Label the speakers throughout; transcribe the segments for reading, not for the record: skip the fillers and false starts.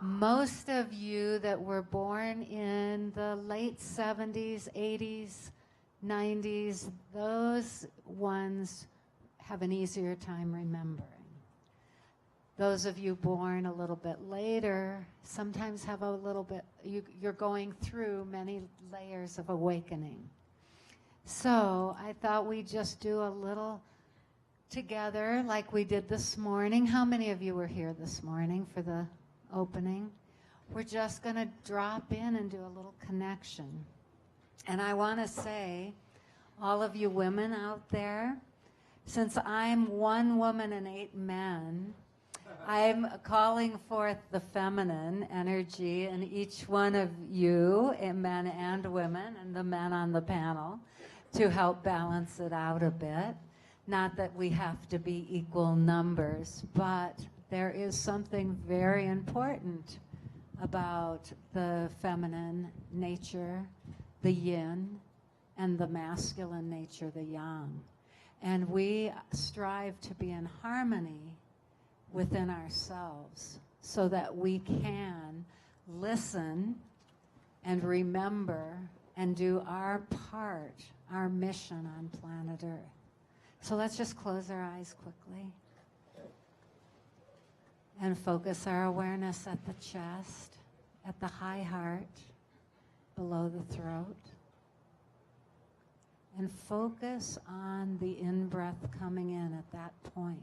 Speaker 1: Most of you that were born in the late 70s, 80s, 90s, those ones have an easier time remembering. Those of you born a little bit later sometimes have a little bit, you're going through many layers of awakening. So I thought we'd just do a little together like we did this morning. How many of you were here this morning for the opening? We're just going to drop in and do a little connection. And I want to say, all of you women out there, since I'm one woman and 8 men, I'm calling forth the feminine energy in each one of you, men and women, and the men on the panel, to help balance it out a bit. Not that we have to be equal numbers, but there is something very important about the feminine nature, the yin, and the masculine nature, the yang. And we strive to be in harmony within ourselves so that we can listen and remember and do our part, our mission on planet Earth. So let's just close our eyes quickly and focus our awareness at the chest, at the high heart, below the throat. And focus on the in-breath coming in at that point.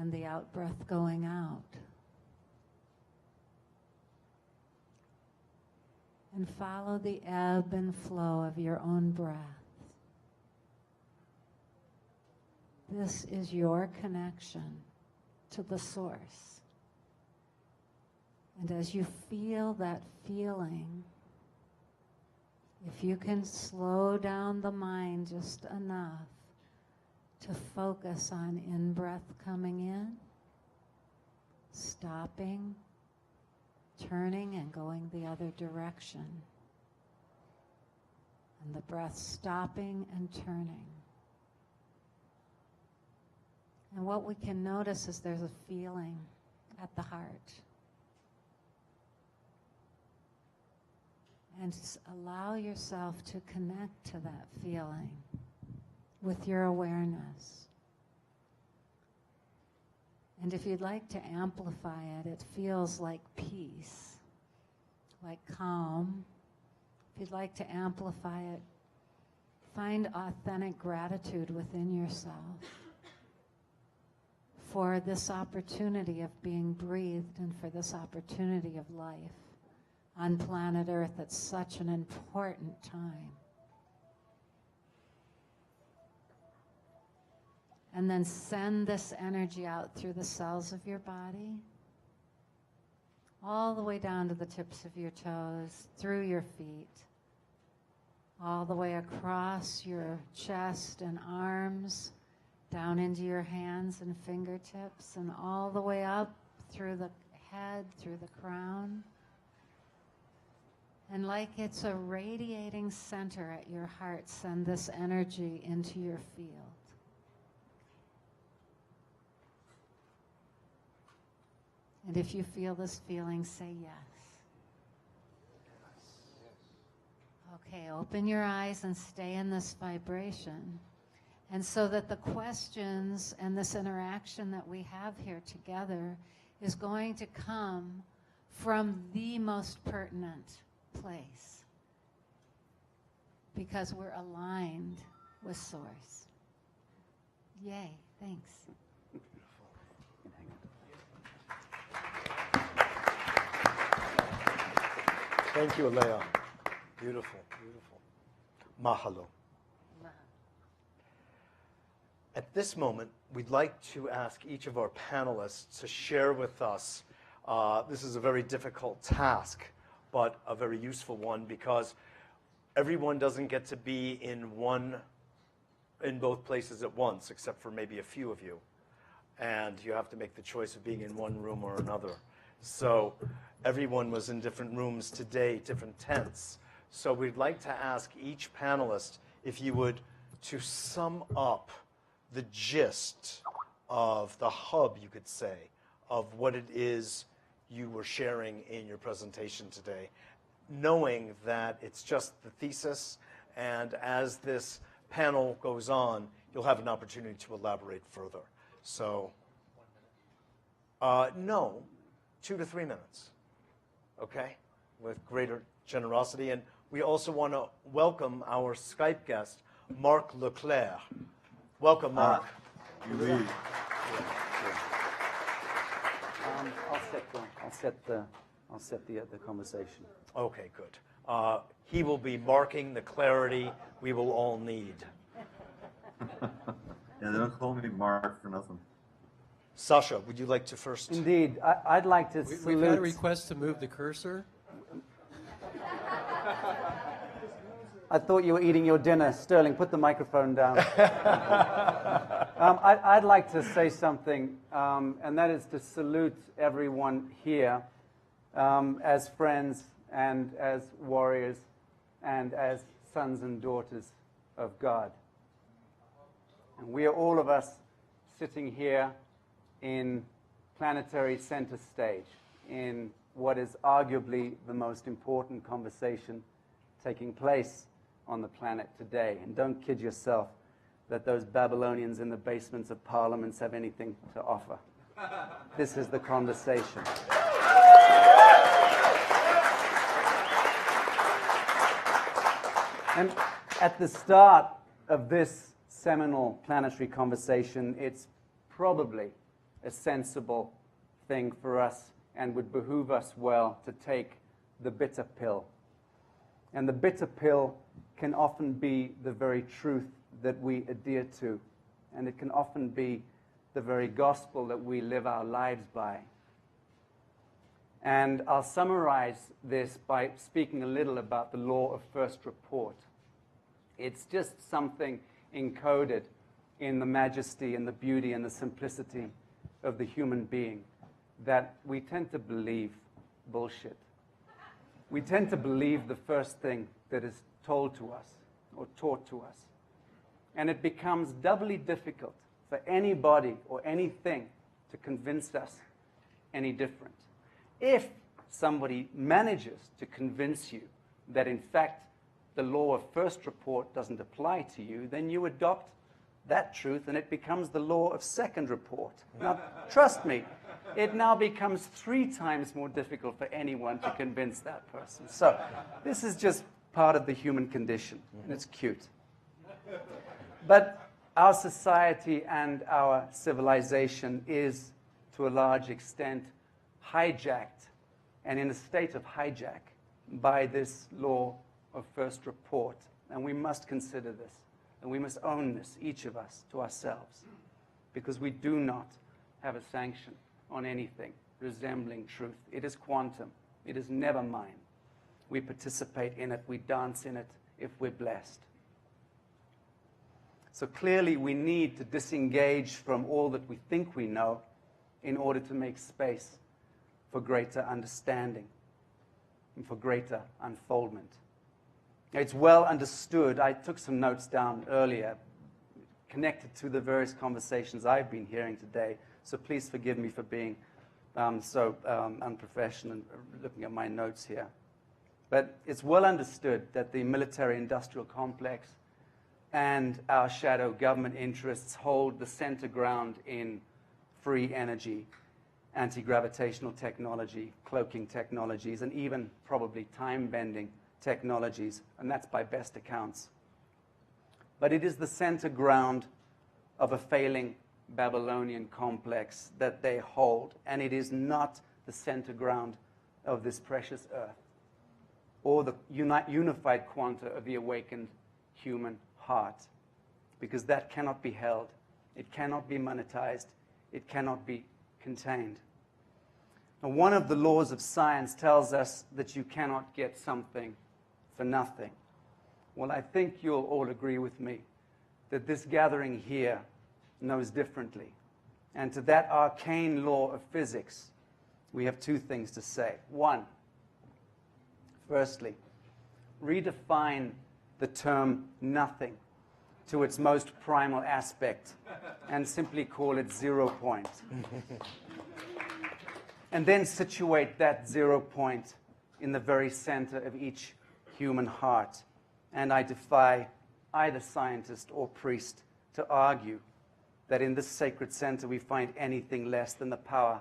Speaker 1: And the out-breath going out. And follow the ebb and flow of your own breath. This is your connection to the source. And as you feel that feeling, if you can slow down the mind just enough to focus on in-breath coming in, stopping, turning and going the other direction, and the breath stopping and turning. And what we can notice is there's a feeling at the heart. And just allow yourself to connect to that feeling with your awareness. And if you'd like to amplify it, it feels like peace, like calm. If you'd like to amplify it, find authentic gratitude within yourself for this opportunity of being breathed and for this opportunity of life on planet Earth at such an important time. And then send this energy out through the cells of your body, all the way down to the tips of your toes, through your feet, all the way across your chest and arms, down into your hands and fingertips, and all the way up through the head, through the crown. And like it's a radiating center at your heart, send this energy into your field. And if you feel this feeling, say yes. Okay, open your eyes and stay in this vibration. And so that the questions and this interaction that we have here together is going to come from the most pertinent place. Because we're aligned with Source. Yay, thanks.
Speaker 2: Thank you, Alea. Beautiful, beautiful. Mahalo. At this moment, we'd like to ask each of our panelists to share with us, this is a very difficult task, but a very useful one because everyone doesn't get to be in both places at once, except for maybe a few of you. And you have to make the choice of being in one room or another. So everyone was in different rooms today, different tents. So we'd like to ask each panelist if you would, to sum up the gist of the hub, you could say, of what it is you were sharing in your presentation today, knowing that it's just the thesis, and as this panel goes on, you'll have an opportunity to elaborate further. So, no, 2 to 3 minutes, okay, with greater generosity. And we also want to welcome our Skype guest, Marc Leclerc. Welcome, Marc.
Speaker 3: You lead.
Speaker 4: I'll set the conversation.
Speaker 2: Okay, good. He will be marking the clarity we will all need.
Speaker 3: Yeah, they don't call me Mark for nothing.
Speaker 2: Sacha, would you like to first?
Speaker 4: Indeed, I'd like to salute.
Speaker 5: We've had a request to move the cursor.
Speaker 4: I thought you were eating your dinner. Sterling, put the microphone down. I'd like to say something, and that is to salute everyone here as friends and as warriors and as sons and daughters of God. And we are all of us sitting here in planetary center stage in what is arguably the most important conversation taking place on the planet today. And don't kid yourself that those Babylonians in the basements of parliaments have anything to offer. This is the conversation. And at the start of this seminal planetary conversation, it's probably a sensible thing for us and would behoove us well to take the bitter pill. And the bitter pill can often be the very truth that we adhere to, and it can often be the very gospel that we live our lives by. And I'll summarize this by speaking a little about the law of first report. It's just something encoded in the majesty and the beauty and the simplicity of the human being that we tend to believe bullshit. We tend to believe the first thing that is told to us or taught to us. And it becomes doubly difficult for anybody or anything to convince us any different. If somebody manages to convince you that, in fact, the law of first report doesn't apply to you, then you adopt that truth and it becomes the law of second report. Now, trust me, it now becomes 3 times more difficult for anyone to convince that person. So this is just part of the human condition, and it's cute. But our society and our civilization is, to a large extent, hijacked and in a state of hijack by this law of first report. And we must consider this, and we must own this, each of us, to ourselves, because we do not have a sanction on anything resembling truth. It is quantum. It is never mine. We participate in it. We dance in it if we're blessed. So clearly we need to disengage from all that we think we know in order to make space for greater understanding and for greater unfoldment. It's well understood. I took some notes down earlier connected to the various conversations I've been hearing today, so please forgive me for being so unprofessional and looking at my notes here. But it's well understood that the military-industrial complex and our shadow government interests hold the center ground in free energy, anti-gravitational technology, cloaking technologies, and even probably time-bending technologies, and that's by best accounts. But it is the center ground of a failing Babylonian complex that they hold, and it is not the center ground of this precious earth or the unified quanta of the awakened human heart, because that cannot be held, it cannot be monetized, it cannot be contained. Now, one of the laws of science tells us that you cannot get something for nothing. Well, I think you'll all agree with me that this gathering here knows differently. And to that arcane law of physics, we have 2 things to say. One, firstly, redefine the term nothing to its most primal aspect and simply call it 0 point. And then situate that 0 point in the very center of each human heart. And I defy either scientist or priest to argue that in this sacred center we find anything less than the power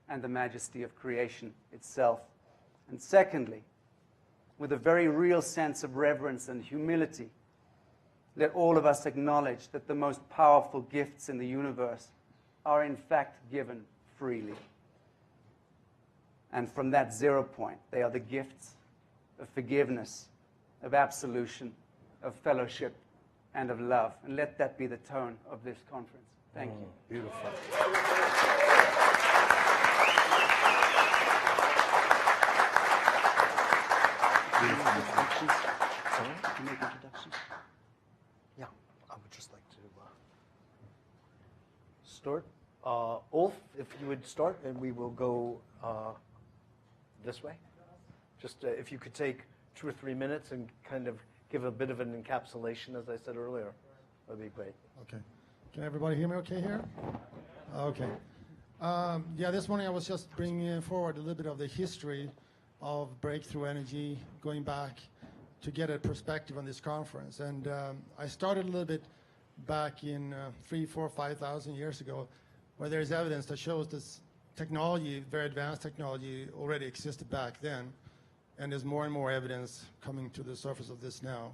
Speaker 4: and the majesty of creation itself. And secondly, with a very real sense of reverence and humility, let all of us acknowledge that the most powerful gifts in the universe are in fact given freely. And from that 0 point, they are the gifts of forgiveness, of absolution, of fellowship, and of love. And let that be the tone of this conference. Thank you.
Speaker 2: Beautiful. Yeah, I would just like to start. Ulf, if you would start, and we will go this way. Just if you could take 2 or 3 minutes and kind of give a bit of an encapsulation, as I said earlier, that would be great.
Speaker 6: Okay. Can everybody hear me okay here? Okay. Yeah, this morning I was just bringing forward a little bit of the history of breakthrough energy, going back to get a perspective on this conference. And I started a little bit back in 3,000, 4,000, 5,000 years ago, where there's evidence that shows this technology, very advanced technology, already existed back then. And there's more and more evidence coming to the surface of this now.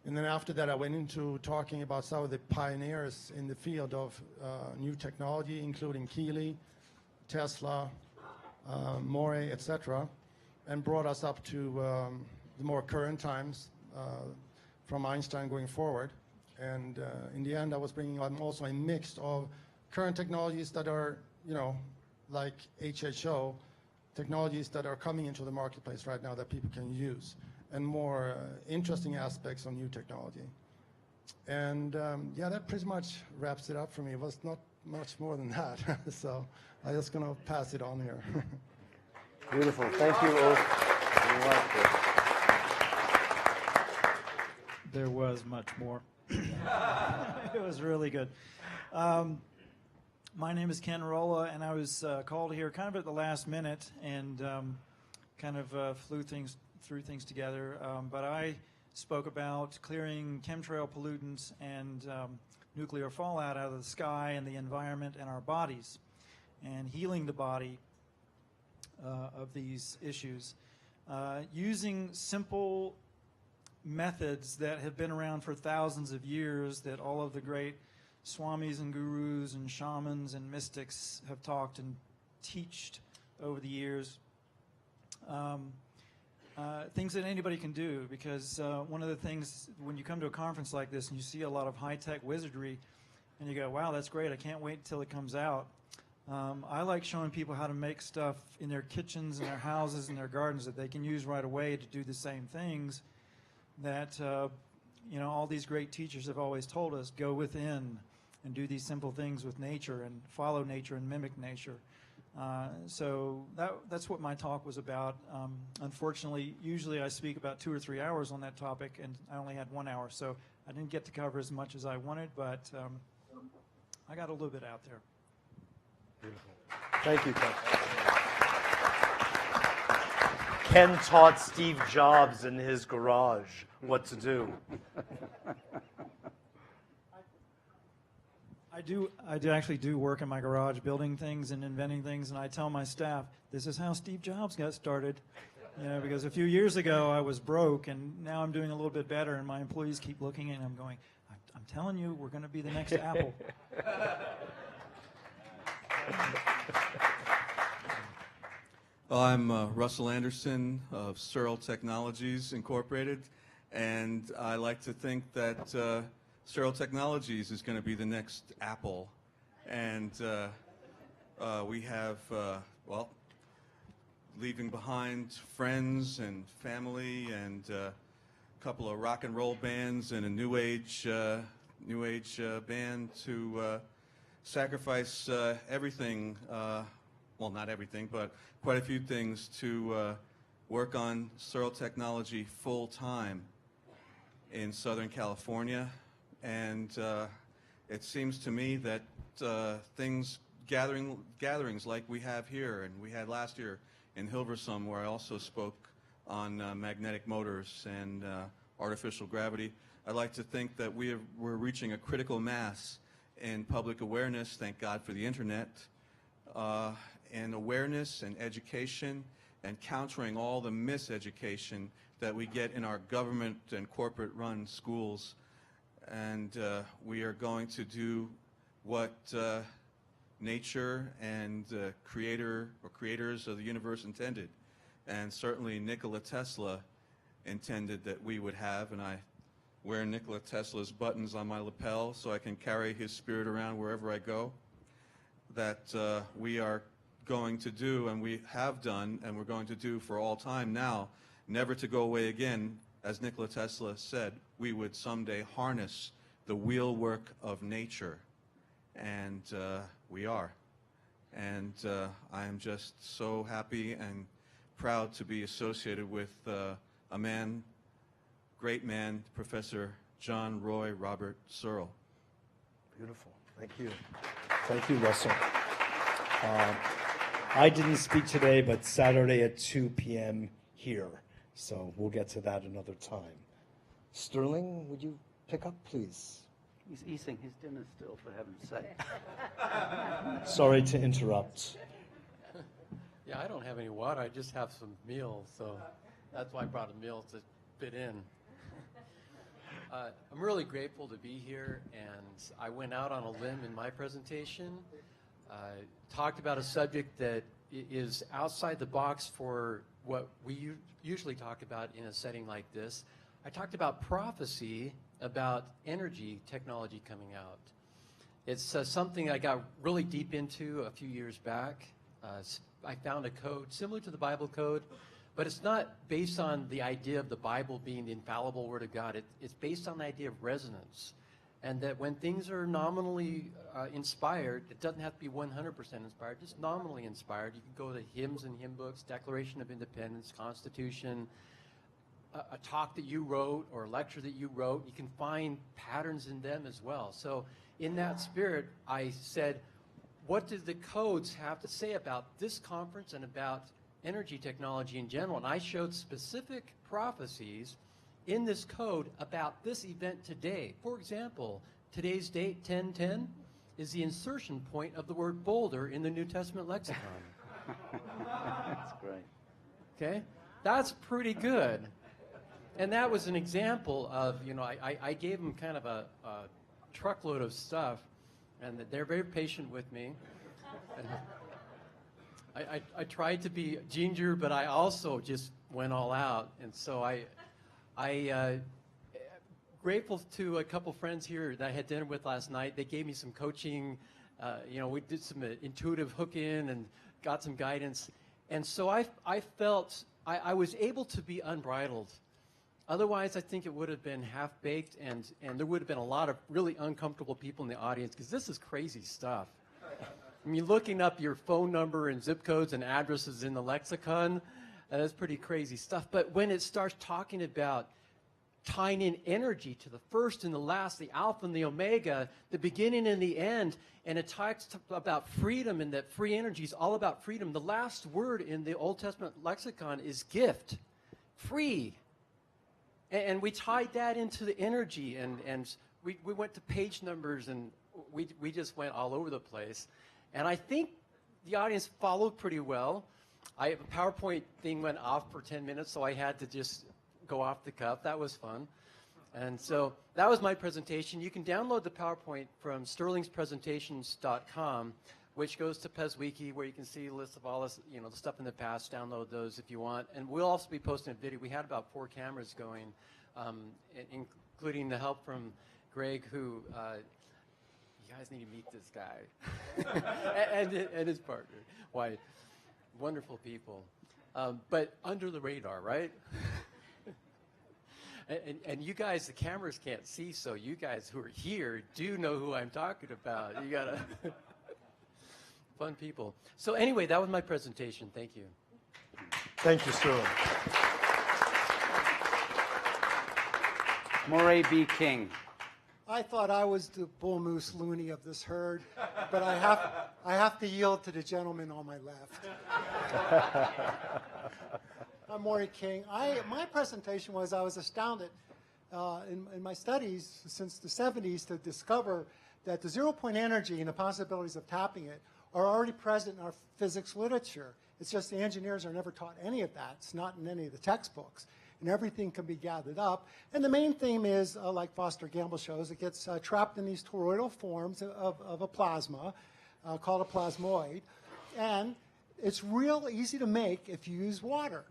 Speaker 6: And then after that, I went into talking about some of the pioneers in the field of new technology, including Keeley, Tesla, Morey, etc., and brought us up to the more current times from Einstein going forward. And in the end, I was bringing on also a mix of current technologies that are, like HHO, technologies that are coming into the marketplace right now that people can use, and more interesting aspects of new technology. And yeah, that pretty much wraps it up for me. It was not much more than that. So I'm just going to pass it on here.
Speaker 2: Beautiful. Thank you, Ulf.
Speaker 7: There was much more. It was really good. My name is Ken Rolla, and I was called here kind of at the last minute and kind of threw things together. But I spoke about clearing chemtrail pollutants and nuclear fallout out of the sky and the environment and our bodies, and healing the body of these issues using simple methods that have been around for thousands of years, that all of the great swamis and gurus and shamans and mystics have talked and teached over the years. Things that anybody can do, because one of the things when you come to a conference like this and you see a lot of high-tech wizardry and you go, wow, that's great, I can't wait until it comes out. I like showing people how to make stuff in their kitchens, in their houses, in their gardens that they can use right away to do the same things that all these great teachers have always told us. Go within and do these simple things with nature and follow nature and mimic nature. So that's what my talk was about. Unfortunately, usually I speak about 2 or 3 hours on that topic, and I only had 1 hour, so I didn't get to cover as much as I wanted, but I got a little bit out there.
Speaker 2: Beautiful. Thank you, Ken. Ken taught Steve Jobs in his garage what to do.
Speaker 7: I actually do work in my garage building things and inventing things, and I tell my staff, this is how Steve Jobs got started. Because a few years ago I was broke, and now I'm doing a little bit better, and my employees keep looking at it and I'm going, I'm telling you, we're going to be the next Apple.
Speaker 8: Well, I'm Russell Anderson of Searle Technologies Incorporated, and I like to think that Searle Technologies is going to be the next Apple. And we have, leaving behind friends and family and a couple of rock and roll bands and a new age band to sacrifice everything, well, not everything, but quite a few things to work on Searle Technology full time in Southern California And it seems to me that gatherings like we have here and we had last year in Hilversum, where I also spoke on magnetic motors and artificial gravity, I'd like to think that we're reaching a critical mass in public awareness, thank God for the internet, and awareness and education and countering all the miseducation that we get in our government and corporate-run schools. And we are going to do what nature and creators of the universe intended. And certainly Nikola Tesla intended that we would have, and I wear Nikola Tesla's buttons on my lapel so I can carry his spirit around wherever I go, that we are going to do, and we have done, and we're going to do for all time now, never to go away again. As Nikola Tesla said, we would someday harness the wheelwork of nature, and we are. And I am just so happy and proud to be associated with a man, great man, Professor John Roy Robert Searle.
Speaker 2: Beautiful. Thank you. Thank you, Russell. I didn't speak today, but Saturday at 2 p.m. here. So we'll get to that another time. Sterling, would you pick up, please?
Speaker 4: He's eating his dinner still, for heaven's sake.
Speaker 2: Sorry to interrupt.
Speaker 5: Yeah, I don't have any water. I just have some meals, so that's why I brought a meal to fit in. I'm really grateful to be here, and I went out on a limb in my presentation. Talked about a subject that is outside the box for what we usually talk about in a setting like this. I talked about prophecy, about energy technology coming out. It's something I got really deep into a few years back. I found a code similar to the Bible code, but it's not based on the idea of the Bible being the infallible Word of God. It's based on the idea of resonance, and that when things are nominally inspired, it doesn't have to be 100% inspired, just nominally inspired. You can go to hymns and hymn books, Declaration of Independence, Constitution, a talk that you wrote or a lecture that you wrote. You can find patterns in them as well. So in that spirit, I said, what do the codes have to say about this conference and about energy technology in general? And I showed specific prophecies in this code about this event today. For example, today's date, 10/10, is the insertion point of the word boulder in the New Testament lexicon.
Speaker 4: That's great.
Speaker 5: Okay? That's pretty good. And that was an example of, I gave them kind of a truckload of stuff, and that they're very patient with me. And I tried to be ginger, but I also just went all out. And so I grateful to a couple friends here that I had dinner with last night. They gave me some coaching. We did some intuitive hook-in and got some guidance. And so I felt I was able to be unbridled. Otherwise, I think it would have been half-baked, and there would have been a lot of really uncomfortable people in the audience, because this is crazy stuff. I mean, looking up your phone number and zip codes and addresses in the lexicon, that's pretty crazy stuff. But when it starts talking about tying in energy to the first and the last, the alpha and the omega, the beginning and the end, and it talks about freedom, and that free energy is all about freedom. The last word in the Old Testament lexicon is gift, free. And we tied that into the energy, and we went to page numbers, and we just went all over the place. And I think the audience followed pretty well. A PowerPoint thing went off for 10 minutes, so I had to just go off the cuff. That was fun. And so that was my presentation. You can download the PowerPoint from sterlingspresentations.com, which goes to PezWiki, where you can see a list of all this, the stuff in the past. Download those if you want. And we'll also be posting a video. We had about 4 cameras going, including the help from Greg, who you guys need to meet this guy, and his partner. Why, wonderful people, but under the radar, right? And you guys, the cameras can't see, so you guys who are here do know who I'm talking about. You gotta. Fun people. So anyway, that was my presentation. Thank you.
Speaker 2: Thank you, Sterling.
Speaker 4: Moray B. King.
Speaker 9: I thought I was the bull moose loony of this herd, but I have to yield to the gentleman on my left. I'm Maury King. My presentation was I was astounded in my studies since the 70s to discover that the zero-point energy and the possibilities of tapping it are already present in our physics literature. It's just the engineers are never taught any of that. It's not in any of the textbooks. And everything can be gathered up. And the main theme is, like Foster Gamble shows, it gets trapped in these toroidal forms of a plasma called a plasmoid. And it's real easy to make if you use water.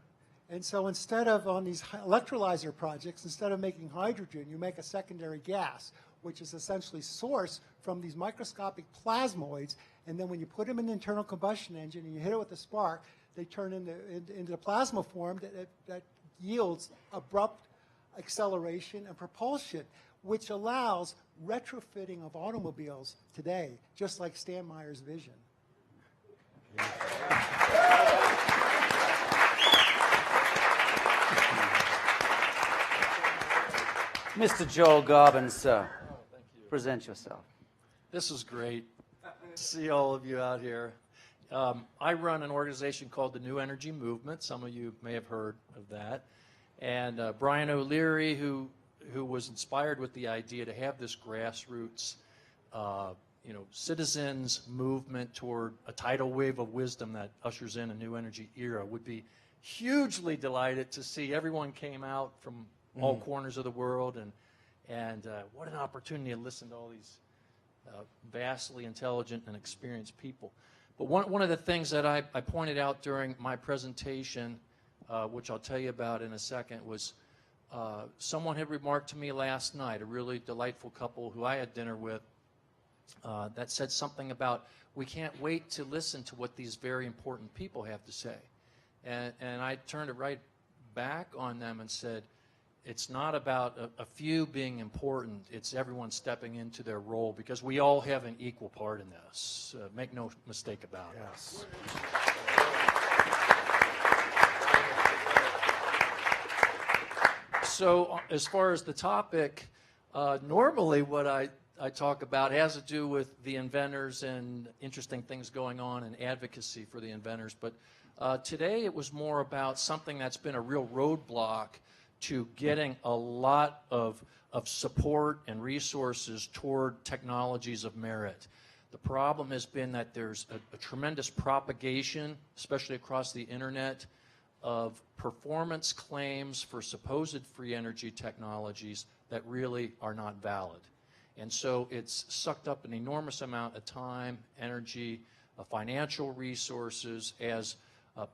Speaker 9: And so instead of on these electrolyzer projects, instead of making hydrogen, you make a secondary gas, which is essentially sourced from these microscopic plasmoids. And then when you put them in the internal combustion engine and you hit it with a spark, they turn into the plasma form that yields abrupt acceleration and propulsion, which allows retrofitting of automobiles today, just like Stan Meyer's vision.
Speaker 4: Mr. Joel Garvin, sir.
Speaker 10: Thank you.
Speaker 4: Present yourself.
Speaker 10: This is great to see all of you out here. I run an organization called the New Energy Movement. Some of you may have heard of that. And Brian O'Leary, who was inspired with the idea to have this grassroots, citizens movement toward a tidal wave of wisdom that ushers in a new energy era, would be hugely delighted to see everyone came out from all corners of the world, and what an opportunity to listen to all these vastly intelligent and experienced people. But one of the things that I pointed out during my presentation, which I'll tell you about in a second, was someone had remarked to me last night, a really delightful couple who I had dinner with, that said something about, we can't wait to listen to what these very important people have to say. And I turned it right back on them and said, it's not about a few being important, it's everyone stepping into their role, because we all have an equal part in this. Make no mistake about it.
Speaker 2: Yes.
Speaker 10: So as far as the topic, normally what I talk about has to do with the inventors and interesting things going on and advocacy for the inventors. But today it was more about something that's been a real roadblock to getting a lot of support and resources toward technologies of merit. The problem has been that there's a tremendous propagation, especially across the internet, of performance claims for supposed free energy technologies that really are not valid. And so it's sucked up an enormous amount of time, energy, financial resources as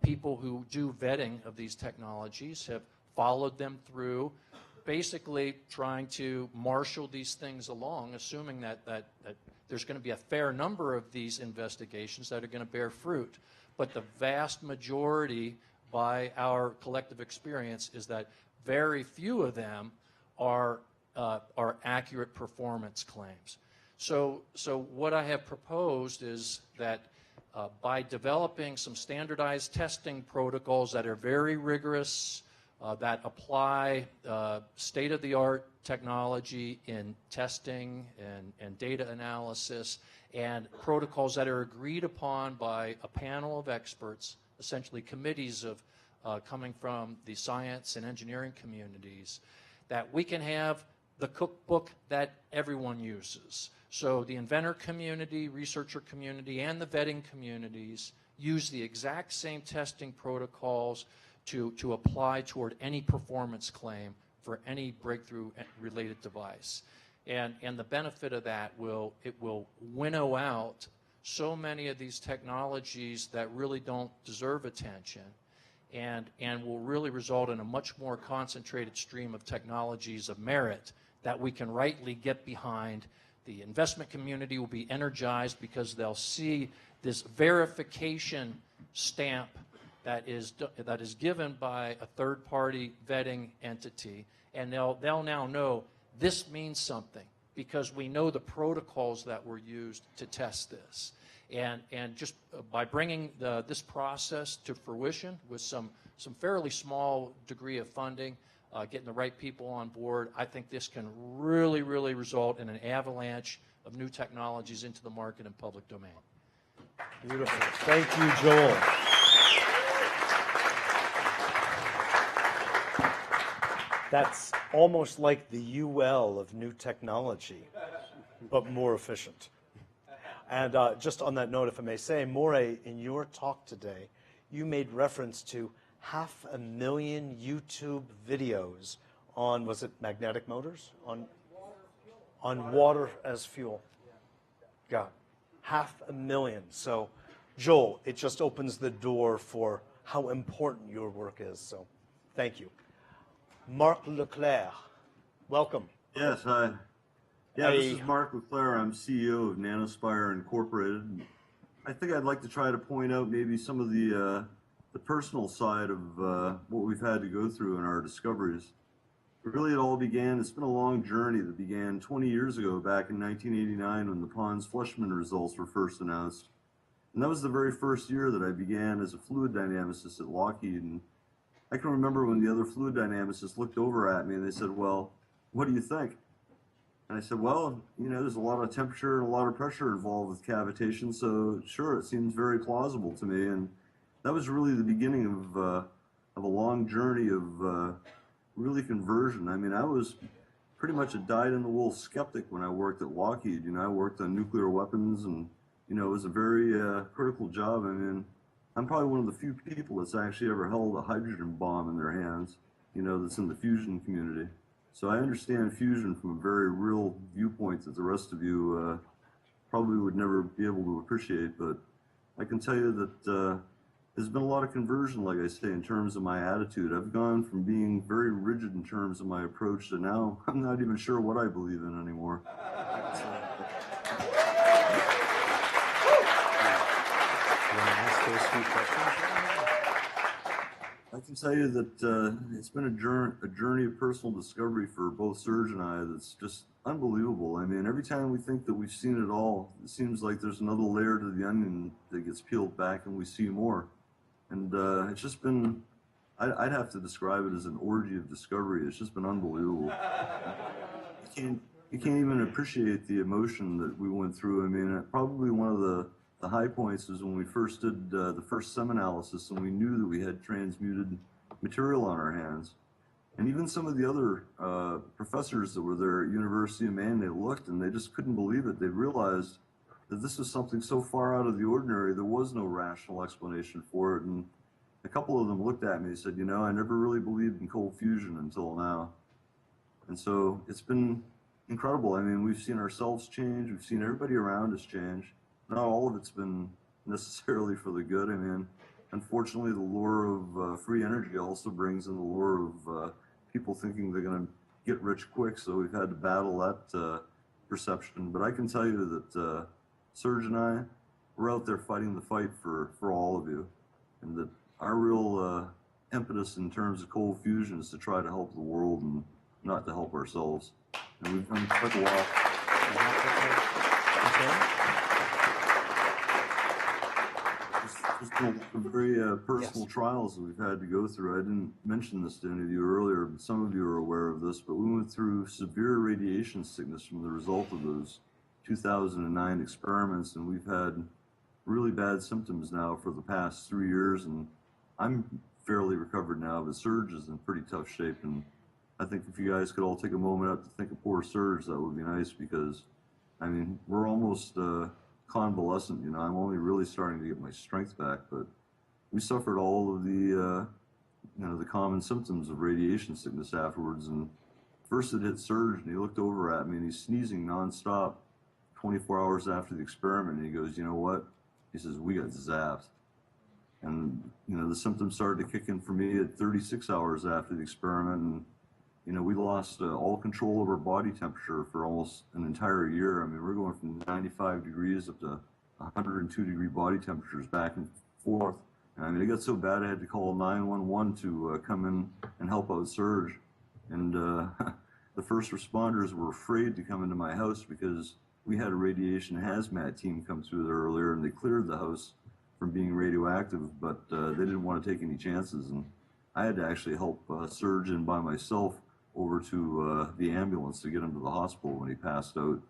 Speaker 10: people who do vetting of these technologies have followed them through, basically trying to marshal these things along, assuming that there's going to be a fair number of these investigations that are going to bear fruit. But the vast majority, by our collective experience, is that very few of them are accurate performance claims. So what I have proposed is that by developing some standardized testing protocols that are very rigorous, that apply state-of-the-art technology in testing and data analysis, and protocols that are agreed upon by a panel of experts, essentially committees of coming from the science and engineering communities, that we can have the cookbook that everyone uses. So the inventor community, researcher community, and the vetting communities use the exact same testing protocols to apply toward any performance claim for any breakthrough-related device. And the benefit of that will winnow out so many of these technologies that really don't deserve attention, and will really result in a much more concentrated stream of technologies of merit that we can rightly get behind. The investment community will be energized because they'll see this verification stamp that is given by a third-party vetting entity, and they'll now know this means something because we know the protocols that were used to test this. And just by bringing this process to fruition with some fairly small degree of funding, getting the right people on board, I think this can really, really result in an avalanche of new technologies into the market and public domain.
Speaker 2: Beautiful. Thank you, Joel. That's almost like the UL of new technology, but more efficient. And just on that note, if I may say, Morey, in your talk today, you made reference to 500,000 YouTube videos on, was it magnetic motors? On water as fuel. Yeah, 500,000. So, Joel, it just opens the door for how important your work is. So, thank you. Marc Leclerc, welcome.
Speaker 3: Yes, hi. Yeah, this is Marc Leclerc. I'm CEO of Nanospire Incorporated. I think I'd like to try to point out maybe some of the personal side of what we've had to go through in our discoveries. Really, it all began, it's been a long journey that began 20 years ago, back in 1989, when the Pons-Fleischmann results were first announced. And that was the very first year that I began as a fluid dynamicist at Lockheed. And I can remember when the other fluid dynamicists looked over at me and they said, well, what do you think? And I said, well, you know, there's a lot of temperature and a lot of pressure involved with cavitation, so sure, it seems very plausible to me. And that was really the beginning of a long journey of really conversion. I mean, I was pretty much a dyed-in-the-wool skeptic when I worked at Lockheed. You know, I worked on nuclear weapons, and, you know, it was a very critical job. I mean, I'm probably one of the few people that's actually ever held a hydrogen bomb in their hands, you know, that's in the fusion community. So I understand fusion from a very real viewpoint that the rest of you probably would never be able to appreciate. But I can tell you that there's been a lot of conversion, like I say, in terms of my attitude. I've gone from being very rigid in terms of my approach to now I'm not even sure what I believe in anymore. I can tell you that it's been a journey of personal discovery for both Serge and I that's just unbelievable. I mean, every time we think that we've seen it all, it seems like there's another layer to the onion that gets peeled back and we see more. And it's just been, I'd have to describe it as an orgy of discovery. It's just been unbelievable. You can't even appreciate the emotion that we went through. I mean, probably one of the high points is when we first did the first SEM analysis and we knew that we had transmuted material on our hands. And even some of the other professors that were there at University of Maine, they looked and they just couldn't believe it. They realized that this was something so far out of the ordinary, there was no rational explanation for it. And a couple of them looked at me and said, you know, I never really believed in cold fusion until now. And so it's been incredible. I mean, we've seen ourselves change. We've seen everybody around us change. Not all of it's been necessarily for the good. I mean, unfortunately, the lure of free energy also brings in the lure of people thinking they're going to get rich quick. So we've had to battle that perception. But I can tell you that Serge and I, we're out there fighting the fight for all of you. And that our real impetus in terms of cold fusion is to try to help the world and not to help ourselves. And we've done quite a lot. There's been a lot of very personal trials that we've had to go through. I didn't mention this to any of you earlier, but some of you are aware of this, but we went through severe radiation sickness from the result of those 2009 experiments, and we've had really bad symptoms now for the past 3 years, and I'm fairly recovered now, but Serge is in pretty tough shape, and I think if you guys could all take a moment out to think of poor Serge, that would be nice, because, I mean, we're almost convalescent, you know. I'm only really starting to get my strength back, but we suffered all of the, you know, the common symptoms of radiation sickness afterwards. And first it hit Serge, and he looked over at me, and he's sneezing nonstop 24 hours after the experiment, and he goes, you know what? He says, we got zapped. And, you know, the symptoms started to kick in for me at 36 hours after the experiment, and, you know, we lost all control of our body temperature for almost an entire year. I mean, we're going from 95 degrees up to 102 degree body temperatures back and forth. And I mean, it got so bad I had to call 911 to come in and help out Serge. And the first responders were afraid to come into my house because we had a radiation hazmat team come through there earlier, and they cleared the house from being radioactive, but they didn't want to take any chances. And I had to actually help Serge in by myself over to the ambulance to get him to the hospital when he passed out,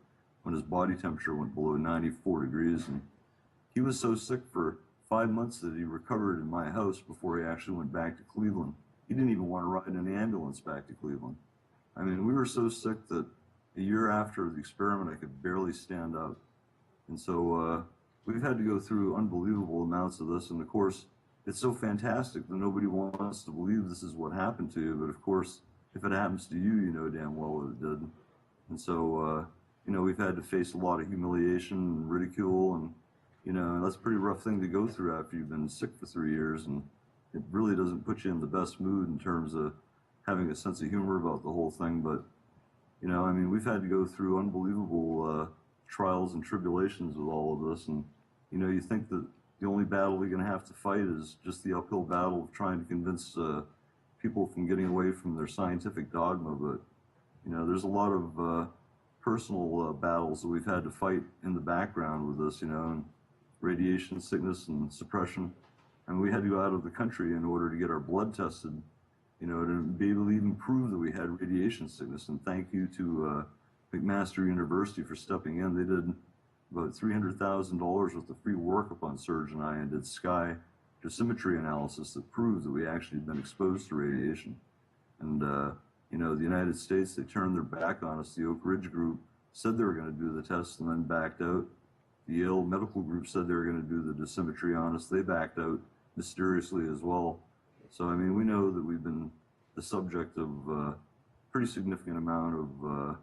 Speaker 3: when his body temperature went below 94 degrees. And he was so sick for 5 months that he recovered in my house before he actually went back to Cleveland. He didn't even want to ride in the ambulance back to Cleveland. I mean, we were so sick that a year after the experiment, I could barely stand up. And so we've had to go through unbelievable amounts of this. And of course, it's so fantastic that nobody wants to believe this is what happened to you. But of course, if it happens to you, you know damn well what it did. And so, you know, we've had to face a lot of humiliation and ridicule. And, you know, that's a pretty rough thing to go through after you've been sick for 3 years. And it really doesn't put you in the best mood in terms of having a sense of humor about the whole thing. But, you know, I mean, we've had to go through unbelievable trials and tribulations with all of this. And, you know, you think that the only battle we're going to have to fight is just the uphill battle of trying to convince people from getting away from their scientific dogma. But, you know, there's a lot of personal battles that we've had to fight in the background with this, you know, and radiation sickness and suppression. And we had to go out of the country in order to get our blood tested, you know, to be able to even prove that we had radiation sickness. And thank you to McMaster University for stepping in. They did about $300,000 worth of free work upon Serge and I, and did sky dosimetry analysis that proved that we actually had been exposed to radiation. And, you know, the United States, they turned their back on us. The Oak Ridge group said they were going to do the test and then backed out. The Yale Medical Group said they were going to do the dosimetry on us. They backed out mysteriously as well. So, I mean, we know that we've been the subject of a pretty significant amount of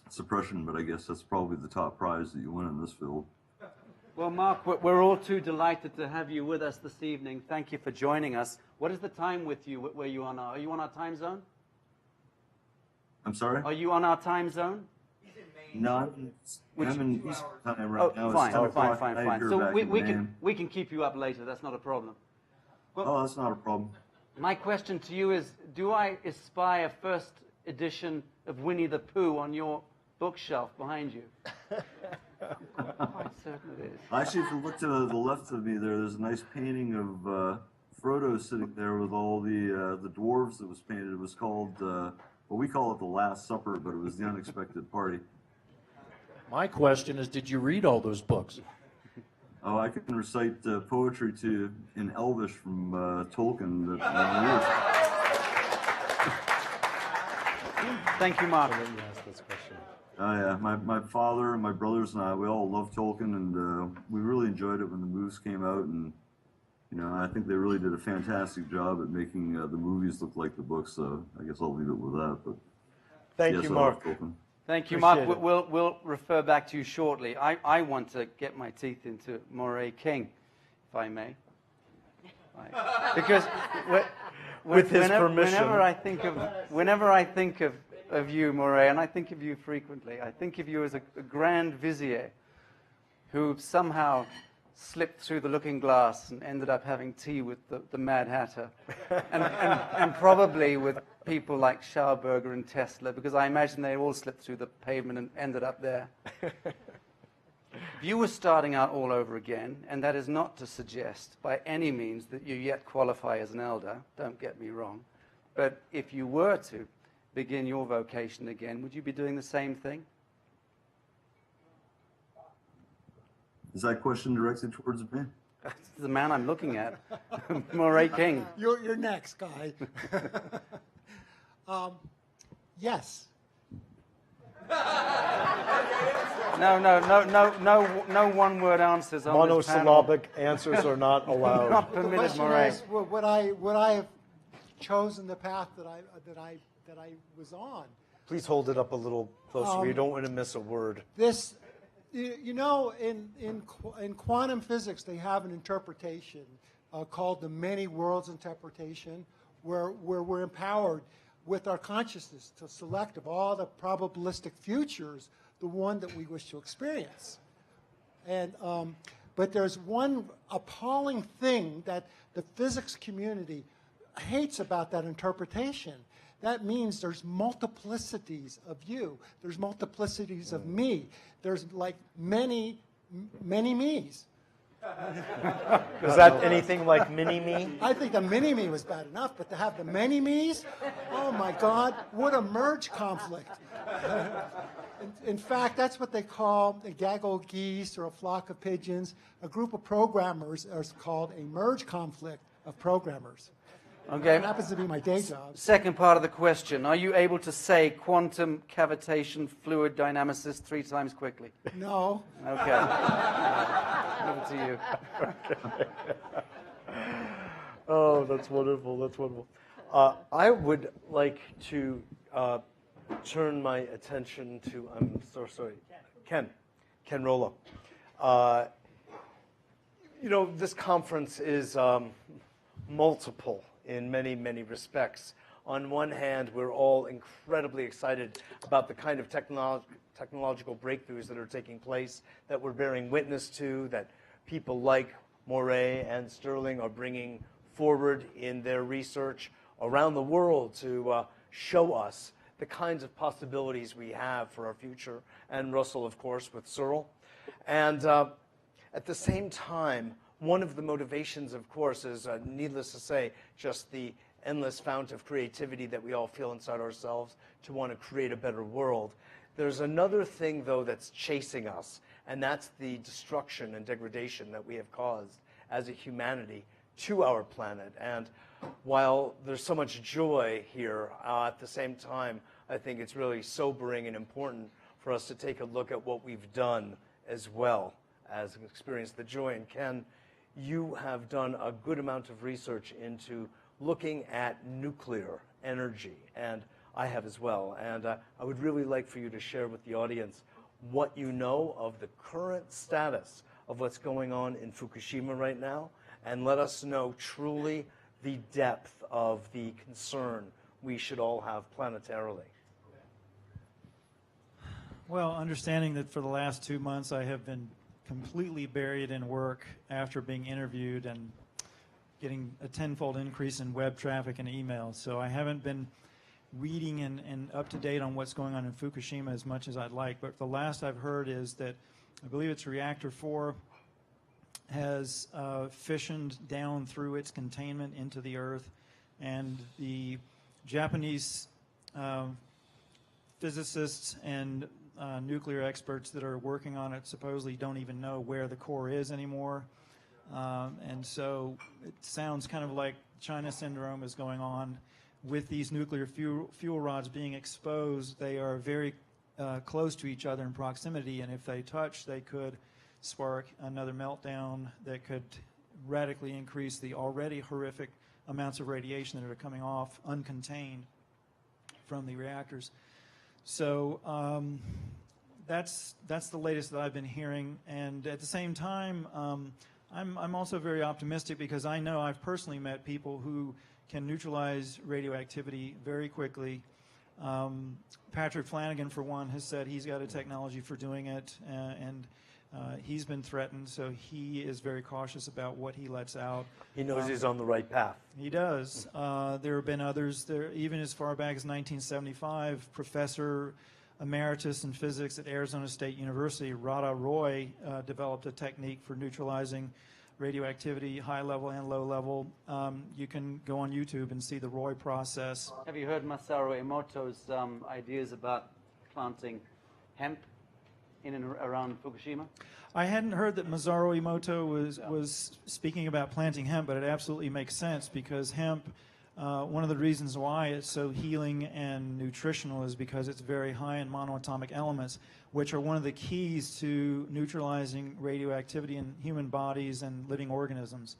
Speaker 3: suppression, but I guess that's probably the top prize that you win in this field.
Speaker 4: Well, Mark, we're all too delighted to have you with us this evening. Thank you for joining us. What is the time with you? Where you on? Are you on our time zone?
Speaker 3: I'm sorry?
Speaker 4: Are you on our time zone?
Speaker 3: No, I'm in Eastern time right now.
Speaker 4: Fine,
Speaker 3: It's 10 o'clock at night here
Speaker 4: So
Speaker 3: back in Maine.
Speaker 4: we can keep you up later. That's not a problem. Well,
Speaker 3: Oh, that's not a problem.
Speaker 4: my question to you is, do I espy a first edition of Winnie the Pooh on your bookshelf behind you? Quite certain it is.
Speaker 3: Actually, if you look to the left of me there's a nice painting of Frodo sitting there with all the dwarves that was painted. It was called, well, we call it the Last Supper, but it was the Unexpected Party.
Speaker 10: My question is, did you read all those books?
Speaker 3: Oh, I can recite poetry to you in Elvish from Tolkien.
Speaker 4: Thank you, Mark.
Speaker 3: Oh yeah, my father and my brothers and I, we all love Tolkien, and we really enjoyed it when the movies came out. And you know, I think they really did a fantastic job at making the movies look like the books. So I guess I'll leave it with that. But
Speaker 2: Thank
Speaker 3: yes,
Speaker 2: you,
Speaker 3: I
Speaker 2: Mark.
Speaker 3: love Tolkien.
Speaker 4: Thank you,
Speaker 2: Appreciate
Speaker 4: Mark.
Speaker 2: it.
Speaker 4: We'll refer back to you shortly. I want to get my teeth into Moray King, if I may. Because
Speaker 2: With his permission.
Speaker 4: whenever I think of you, Moray, and I think of you frequently, I think of you as a grand vizier who somehow slipped through the looking glass and ended up having tea with the Mad Hatter, and probably with people like Schauberger and Tesla, because I imagine they all slipped through the pavement and ended up there. You were starting out all over again, and that is not to suggest by any means that you yet qualify as an elder, don't get me wrong, but if you were to begin your vocation again, would you be doing the same thing?
Speaker 3: Is that question directed towards me?
Speaker 4: That's the man I'm looking at, Moray King.
Speaker 9: You're next, Guy. Yes.
Speaker 4: No one-word answers on this panel.
Speaker 2: Monosyllabic answers are not allowed.
Speaker 4: Not
Speaker 9: The
Speaker 4: permitted,
Speaker 9: question
Speaker 4: Moray.
Speaker 9: is, would I have chosen the path that I was on?
Speaker 2: Please hold it up a little closer. You don't want to miss a word.
Speaker 9: This, you know, in quantum physics, they have an interpretation called the many worlds interpretation, where we're empowered with our consciousness to select of all the probabilistic futures the one that we wish to experience. And but there's one appalling thing that the physics community hates about that interpretation. That means there's multiplicities of you. There's multiplicities of me. There's like many me's.
Speaker 2: Is that anything like mini-me?
Speaker 9: I think the mini-me was bad enough, but to have the many-me's, oh my God, what a merge conflict. In fact, that's what they call a gaggle of geese or a flock of pigeons. A group of programmers is called a merge conflict of programmers.
Speaker 4: Okay.
Speaker 9: It happens to be my day job.
Speaker 4: Second part of the question. Are you able to say quantum cavitation fluid dynamicist 3 times quickly?
Speaker 9: No.
Speaker 4: Okay. Give it to you.
Speaker 2: Oh, that's wonderful. That's wonderful. I would like to turn my attention to, I'm so sorry, Ken Rollo. You know, this conference is multiple in many, many respects. On one hand, we're all incredibly excited about the kind of technological breakthroughs that are taking place, that we're bearing witness to, that people like Moray and Sterling are bringing forward in their research around the world to show us the kinds of possibilities we have for our future, and Russell, of course, with Searle. And at the same time, one of the motivations, of course, is, needless to say, just the endless fount of creativity that we all feel inside ourselves to want to create a better world. There's another thing, though, that's chasing us, and that's the destruction and degradation that we have caused as a humanity to our planet. And while there's so much joy here, at the same time, I think it's really sobering and important for us to take a look at what we've done as well as experience the joy. And Ken, you have done a good amount of research into looking at nuclear energy, and I have as well. And I would really like for you to share with the audience what you know of the current status of what's going on in Fukushima right now, and let us know truly the depth of the concern we should all have planetarily.
Speaker 7: Well, understanding that for the last 2 months I have been completely buried in work after being interviewed and getting a tenfold increase in web traffic and emails. So I haven't been reading and up to date on what's going on in Fukushima as much as I'd like. But the last I've heard is that I believe it's reactor 4 has fissioned down through its containment into the Earth, and the Japanese physicists and nuclear experts that are working on it supposedly don't even know where the core is anymore. And so it sounds kind of like China syndrome is going on with these nuclear fuel rods being exposed. They are very close to each other in proximity, and if they touch, they could spark another meltdown that could radically increase the already horrific amounts of radiation that are coming off uncontained from the reactors. So that's the latest that I've been hearing. And at the same time, I'm also very optimistic because I know I've personally met people who can neutralize radioactivity very quickly. Patrick Flanagan, for one, has said he's got a technology for doing it, and he's been threatened, so he is very cautious about what he lets out.
Speaker 2: He knows he's on the right path.
Speaker 7: He does. There have been others. Even as far back as 1975, Professor Emeritus in Physics at Arizona State University, Radha Roy, developed a technique for neutralizing radioactivity, high level and low level. You can go on YouTube and see the Roy process.
Speaker 4: Have you heard Masaru Emoto's ideas about planting hemp in and around Fukushima?
Speaker 7: I hadn't heard that Masaru Emoto was speaking about planting hemp, but it absolutely makes sense because hemp, one of the reasons why it's so healing and nutritional is because it's very high in monoatomic elements, which are one of the keys to neutralizing radioactivity in human bodies and living organisms.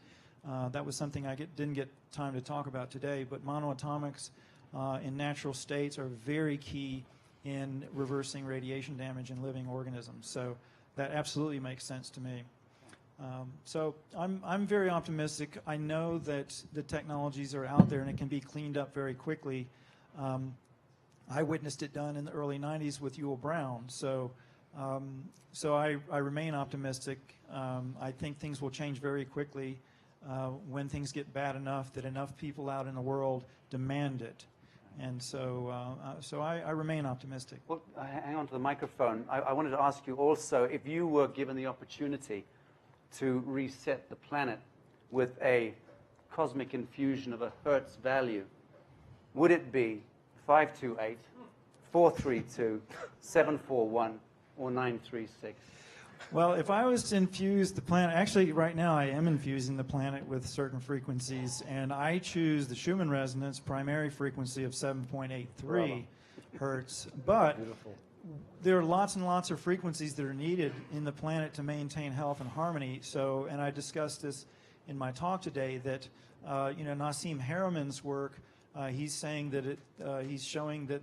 Speaker 7: That was something I didn't get time to talk about today, but monoatomics in natural states are very key in reversing radiation damage in living organisms. So that absolutely makes sense to me. So I'm very optimistic. I know that the technologies are out there and it can be cleaned up very quickly. I witnessed it done in the early 90s with Ewell Brown. So I remain optimistic. I think things will change very quickly when things get bad enough that enough people out in the world demand it. And so I remain optimistic.
Speaker 4: Well, hang on to the microphone. I wanted to ask you also, if you were given the opportunity to reset the planet with a cosmic infusion of a Hertz value, would it be 528, 432, 741, or 936?
Speaker 7: Well, if I was to infuse the planet, actually right now I am infusing the planet with certain frequencies, and I choose the Schumann resonance primary frequency of 7.83 hertz. But there are lots and lots of frequencies that are needed in the planet to maintain health and harmony. So, and I discussed this in my talk today, that Nassim Harameyn's work, he's saying that he's showing that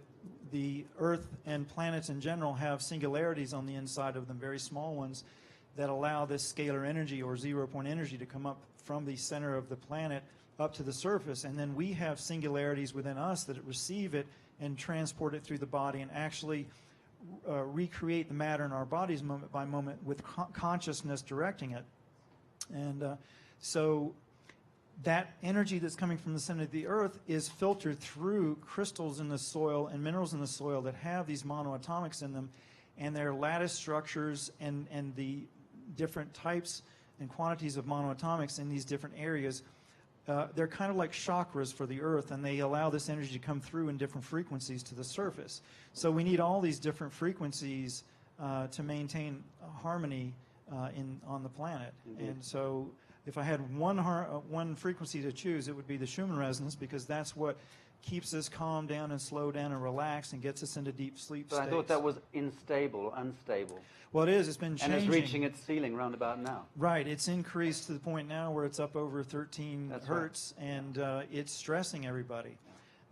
Speaker 7: the Earth and planets in general have singularities on the inside of them, very small ones, that allow this scalar energy or zero-point energy to come up from the center of the planet up to the surface. And then we have singularities within us that receive it and transport it through the body and actually recreate the matter in our bodies moment by moment with consciousness directing it. And so that energy that's coming from the center of the Earth is filtered through crystals in the soil and minerals in the soil that have these monoatomics in them, and their lattice structures and the different types and quantities of monoatomics in these different areas, they're kind of like chakras for the Earth, and they allow this energy to come through in different frequencies to the surface. So we need all these different frequencies to maintain harmony on the planet.
Speaker 4: Indeed.
Speaker 7: And so if I had one frequency to choose, it would be the Schumann resonance, because that's what keeps us calm down and slow down and relaxed and gets us into deep sleep states.
Speaker 4: But I thought that was unstable or unstable.
Speaker 7: Well, it is. It's been changing.
Speaker 4: And it's reaching its ceiling round about now.
Speaker 7: Right. It's increased to the point now where it's up over 13
Speaker 4: That's
Speaker 7: hertz,
Speaker 4: right.
Speaker 7: and it's stressing everybody.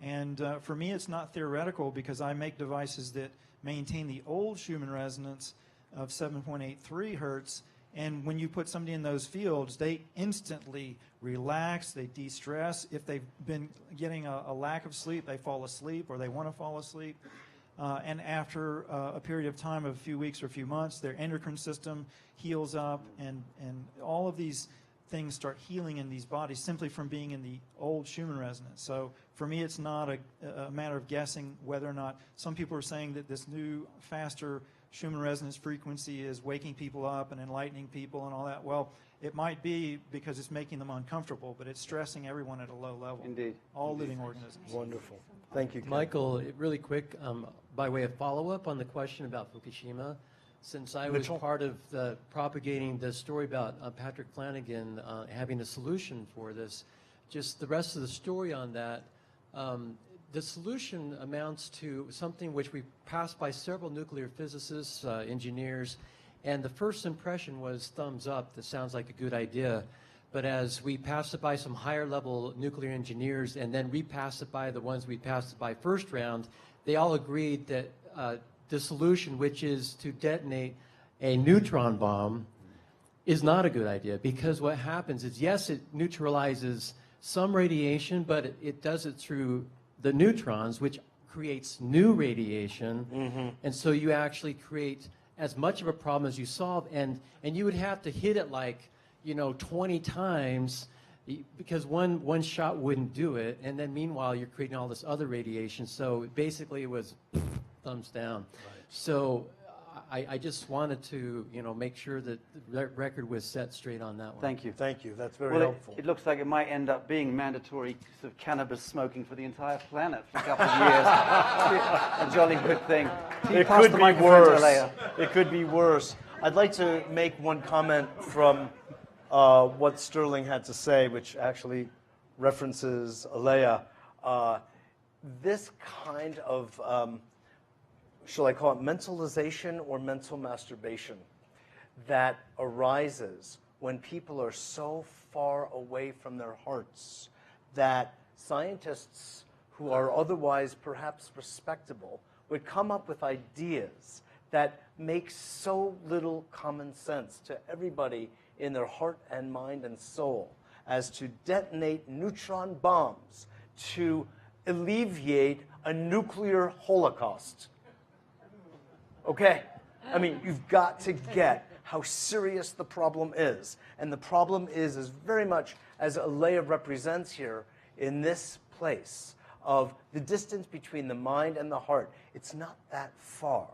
Speaker 7: And for me, it's not theoretical, because I make devices that maintain the old Schumann resonance of 7.83 hertz. And when you put somebody in those fields, they instantly relax, they de-stress. If they've been getting a lack of sleep, they fall asleep, or they want to fall asleep. And after a period of time of a few weeks or a few months, their endocrine system heals up, and all of these things start healing in these bodies simply from being in the old Schumann resonance. So for me, it's not a matter of guessing whether or not. Some people are saying that this new, faster Schumann resonance frequency is waking people up and enlightening people and all that. Well, it might be because it's making them uncomfortable, but it's stressing everyone at a low level.
Speaker 4: Indeed.
Speaker 7: All living organisms.
Speaker 2: Wonderful. Thank you, Ken.
Speaker 11: Michael, really quick, by way of follow-up on the question about Fukushima, since I was part of propagating the story about Patrick Flanagan having a solution for this, just the rest of the story on that, the solution amounts to something which we passed by several nuclear physicists, engineers, and the first impression was thumbs up. That sounds like a good idea. But as we passed it by some higher level nuclear engineers and then repassed it by the ones we passed it by first round, they all agreed that the solution, which is to detonate a neutron bomb, is not a good idea, because what happens is, yes, it neutralizes some radiation, but it does it through the neutrons, which creates new radiation, and so you actually create as much of a problem as you solve, and you would have to hit it like 20 times, because one shot wouldn't do it, and then meanwhile you're creating all this other radiation. So basically it was thumbs down. Right. So I just wanted to make sure that the record was set straight on that one.
Speaker 4: Thank you.
Speaker 2: Thank you. That's very helpful.
Speaker 4: It looks like it might end up being mandatory sort of cannabis smoking for the entire planet for a couple of years. A jolly good thing.
Speaker 2: It could be worse. It could be worse. I'd like to make one comment from what Sterling had to say, which actually references Alea. This kind of shall I call it mentalization or mental masturbation that arises when people are so far away from their hearts that scientists who are otherwise perhaps respectable would come up with ideas that make so little common sense to everybody in their heart and mind and soul as to detonate neutron bombs to alleviate a nuclear holocaust. Okay? I mean, you've got to get how serious the problem is. And the problem is very much as Alea represents here in this place of the distance between the mind and the heart. It's not that far.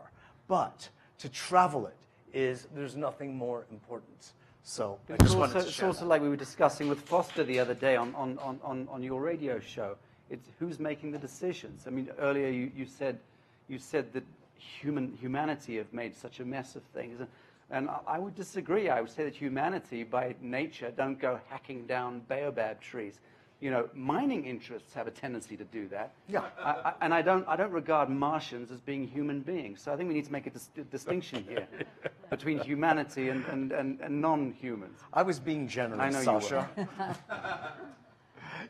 Speaker 2: But to travel it there's nothing more important. So I
Speaker 4: It's
Speaker 2: just wanted to
Speaker 4: also, it's
Speaker 2: share
Speaker 4: also
Speaker 2: that.
Speaker 4: like we were discussing with Foster the other day on your radio show. It's who's making the decisions. I mean, earlier you said that humanity have made such a mess of things, and I would disagree. I would say that humanity, by nature, don't go hacking down baobab trees. You know, mining interests have a tendency to do that.
Speaker 2: Yeah.
Speaker 4: And I don't regard Martians as being human beings. So I think we need to make a distinction here between humanity and non-humans.
Speaker 2: I was being generous,
Speaker 4: I know you
Speaker 2: Sasha.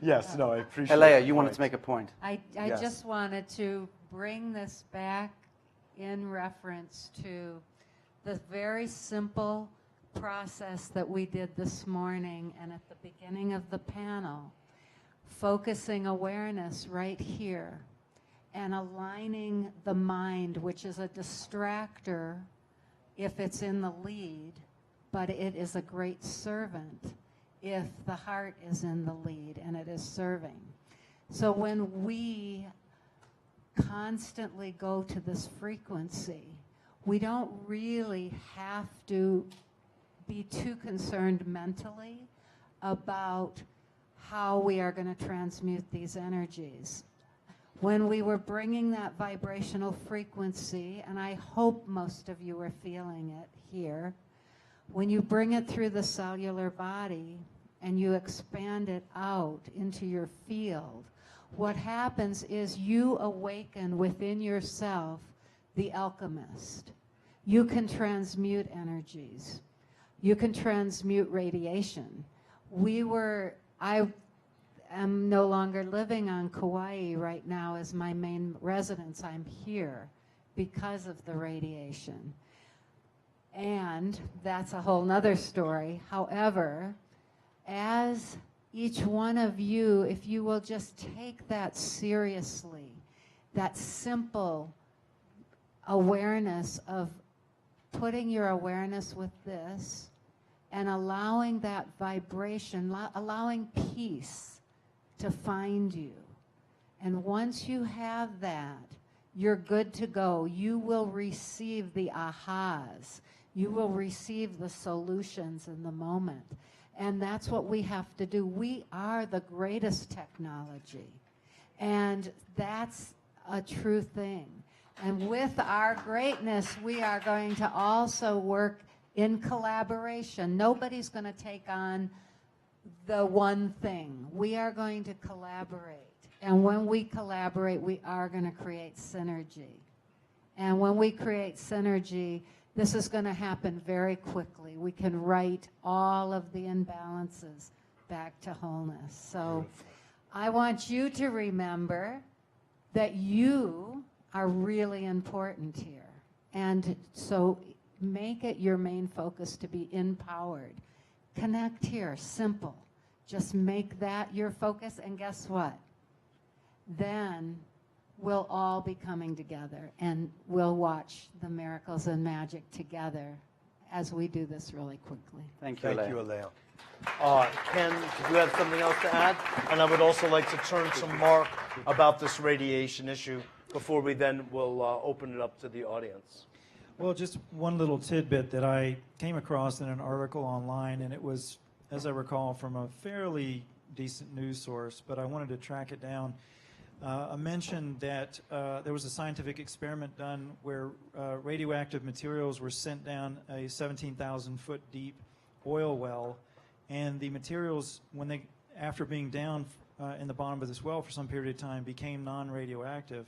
Speaker 2: Yes, no, I appreciate
Speaker 4: Alea,
Speaker 2: the
Speaker 4: you wanted
Speaker 2: point.
Speaker 4: to make a point.
Speaker 1: I
Speaker 2: Yes.
Speaker 1: just wanted to bring this back in reference to the very simple process that we did this morning and at the beginning of the panel, focusing awareness right here and aligning the mind, which is a distractor if it's in the lead, but it is a great servant if the heart is in the lead and it is serving. So when we constantly go to this frequency, we don't really have to be too concerned mentally about how we are going to transmute these energies. When we were bringing that vibrational frequency, and I hope most of you are feeling it here, when you bring it through the cellular body and you expand it out into your field, what happens is you awaken within yourself the alchemist. You can transmute energies. You can transmute radiation. I am no longer living on Kauai right now as my main residence. I'm here because of the radiation. And that's a whole nother story. However, as each one of you, if you will just take that seriously, that simple awareness of putting your awareness with this and allowing that vibration, allowing peace to find you. And once you have that, you're good to go. You will receive the ahas. You will receive the solutions in the moment. And that's what we have to do. We are the greatest technology. And that's a true thing. And with our greatness, we are going to also work in collaboration. Nobody's going to take on the one thing. We are going to collaborate. And when we collaborate, we are going to create synergy. And when we create synergy, this is going to happen very quickly. We can right all of the imbalances back to wholeness. So I want you to remember that you are really important here. And so make it your main focus to be empowered. Connect here, simple. Just make that your focus, and guess what? Then we'll all be coming together, and we'll watch the miracles and magic together as we do this really quickly.
Speaker 4: Thank you,
Speaker 2: Thank you,
Speaker 4: Alea.
Speaker 2: Alea. Ken, do you have something else to add? And I would also like to turn to Mark about this radiation issue before we then will open it up to the audience.
Speaker 7: Well, just one little tidbit that I came across in an article online, and it was, as I recall, from a fairly decent news source, but I wanted to track it down. I mentioned that there was a scientific experiment done where radioactive materials were sent down a 17,000-foot deep oil well, and the materials, after being down in the bottom of this well for some period of time, became non-radioactive.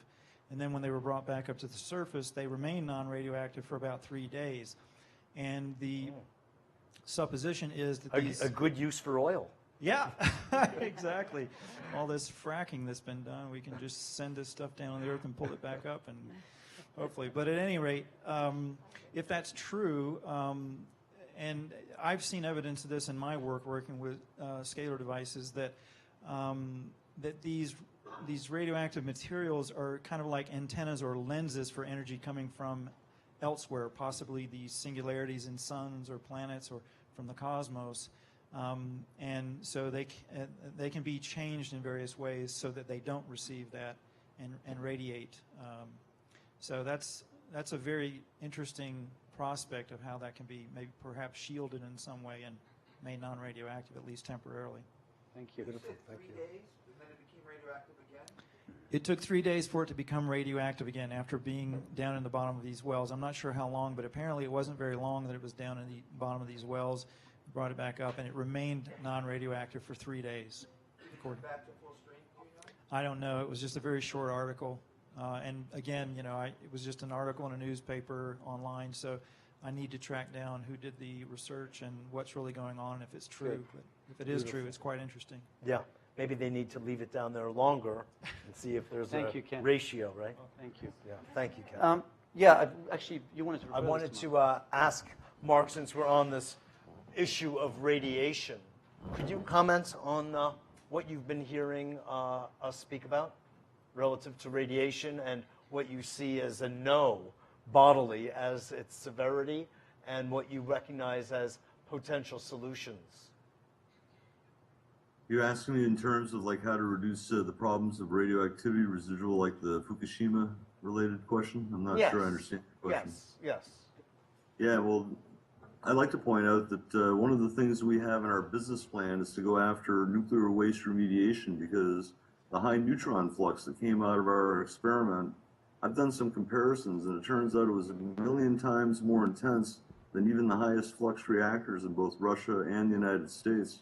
Speaker 7: And then when they were brought back up to the surface, they remained non-radioactive for about 3 days. And the supposition is that
Speaker 2: A good use for oil.
Speaker 7: Yeah, exactly. All this fracking that's been done, we can just send this stuff down on the earth and pull it back up, and hopefully. But at any rate, if that's true, and I've seen evidence of this in my work working with scalar devices, that these radioactive materials are kind of like antennas or lenses for energy coming from elsewhere, possibly these singularities in suns or planets or from the cosmos. And so they can be changed in various ways so that they don't receive that and radiate. So that's a very interesting prospect of how that can be maybe perhaps shielded in some way and made non-radioactive, at least temporarily.
Speaker 4: Thank you.
Speaker 2: Beautiful. Thank you.
Speaker 7: It took 3 days for it to become radioactive again after being down in the bottom of these wells. I'm not sure how long, but apparently it wasn't very long that it was down in the bottom of these wells. Brought it back up, and it remained non-radioactive for 3 days. Back to full strength, do you know? I don't know. It was just a very short article. And again, you know, it was just an article in a newspaper online, so I need to track down who did the research and what's really going on, and if it's true. But if it is true, it's quite interesting.
Speaker 2: Yeah. Maybe they need to leave it down there longer and see if there's a ratio, right?
Speaker 4: Oh, thank you.
Speaker 2: Yeah. Thank you, Ken.
Speaker 4: Actually, you wanted to.
Speaker 2: I wanted to ask Mark, since we're on this issue of radiation, could you comment on what you've been hearing us speak about relative to radiation and what you see as a no bodily as its severity and what you recognize as potential solutions?
Speaker 3: You're asking me in terms of like how to reduce the problems of radioactivity residual, like the Fukushima related question? I'm not sure I understand the question.
Speaker 2: Yes.
Speaker 3: Yeah, well, I'd like to point out that one of the things we have in our business plan is to go after nuclear waste remediation, because the high neutron flux that came out of our experiment, I've done some comparisons, and it turns out it was 1 million times more intense than even the highest flux reactors in both Russia and the United States.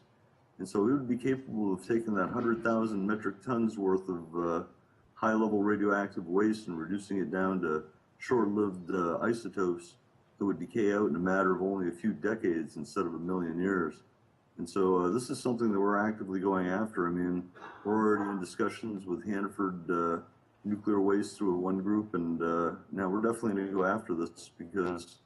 Speaker 3: And so we would be capable of taking that 100,000 metric tons worth of high-level radioactive waste and reducing it down to short-lived isotopes that would decay out in a matter of only a few decades instead of 1 million years. And so this is something that we're actively going after. I mean, we're already in discussions with Hanford Nuclear Waste through one group, and now we're definitely going to go after this because,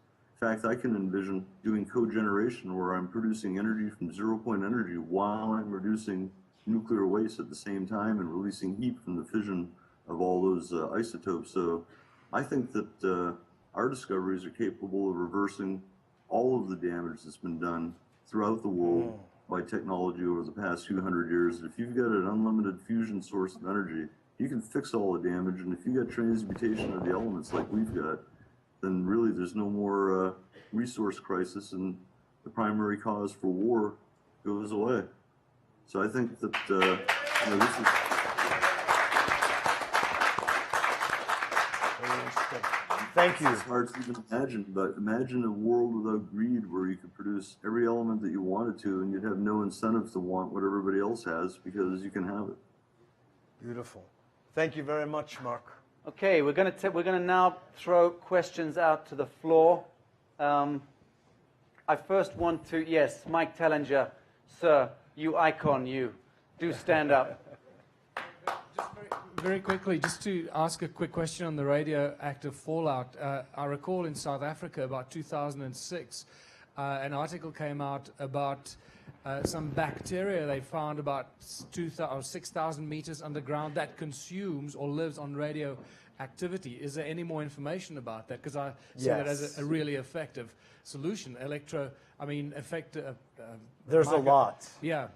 Speaker 3: in fact, I can envision doing cogeneration where I'm producing energy from zero-point energy while I'm reducing nuclear waste at the same time and releasing heat from the fission of all those isotopes. So I think that our discoveries are capable of reversing all of the damage that's been done throughout the world by technology over the past few hundred years. If you've got an unlimited fusion source of energy, you can fix all the damage, and if you've got transmutation of the elements like we've got, then really there's no more resource crisis, and the primary cause for war goes away. So I think that this is...
Speaker 2: Thank you.
Speaker 3: It's hard to even imagine, but imagine a world without greed where you could produce every element that you wanted to, and you'd have no incentive to want what everybody else has because you can have it.
Speaker 2: Beautiful. Thank you very much, Mark.
Speaker 4: Okay, we're going to now throw questions out to the floor. I first want to, yes, Mike Tellinger, sir, you icon, you. Do stand up.
Speaker 12: Just very quickly, just to ask a quick question on the radioactive fallout. I recall in South Africa about 2006, an article came out about some bacteria they found about 6,000 meters underground that consumes or lives on radioactivity. Is there any more information about that? Because I see that as a really effective solution.
Speaker 2: There's a lot.
Speaker 12: Yeah,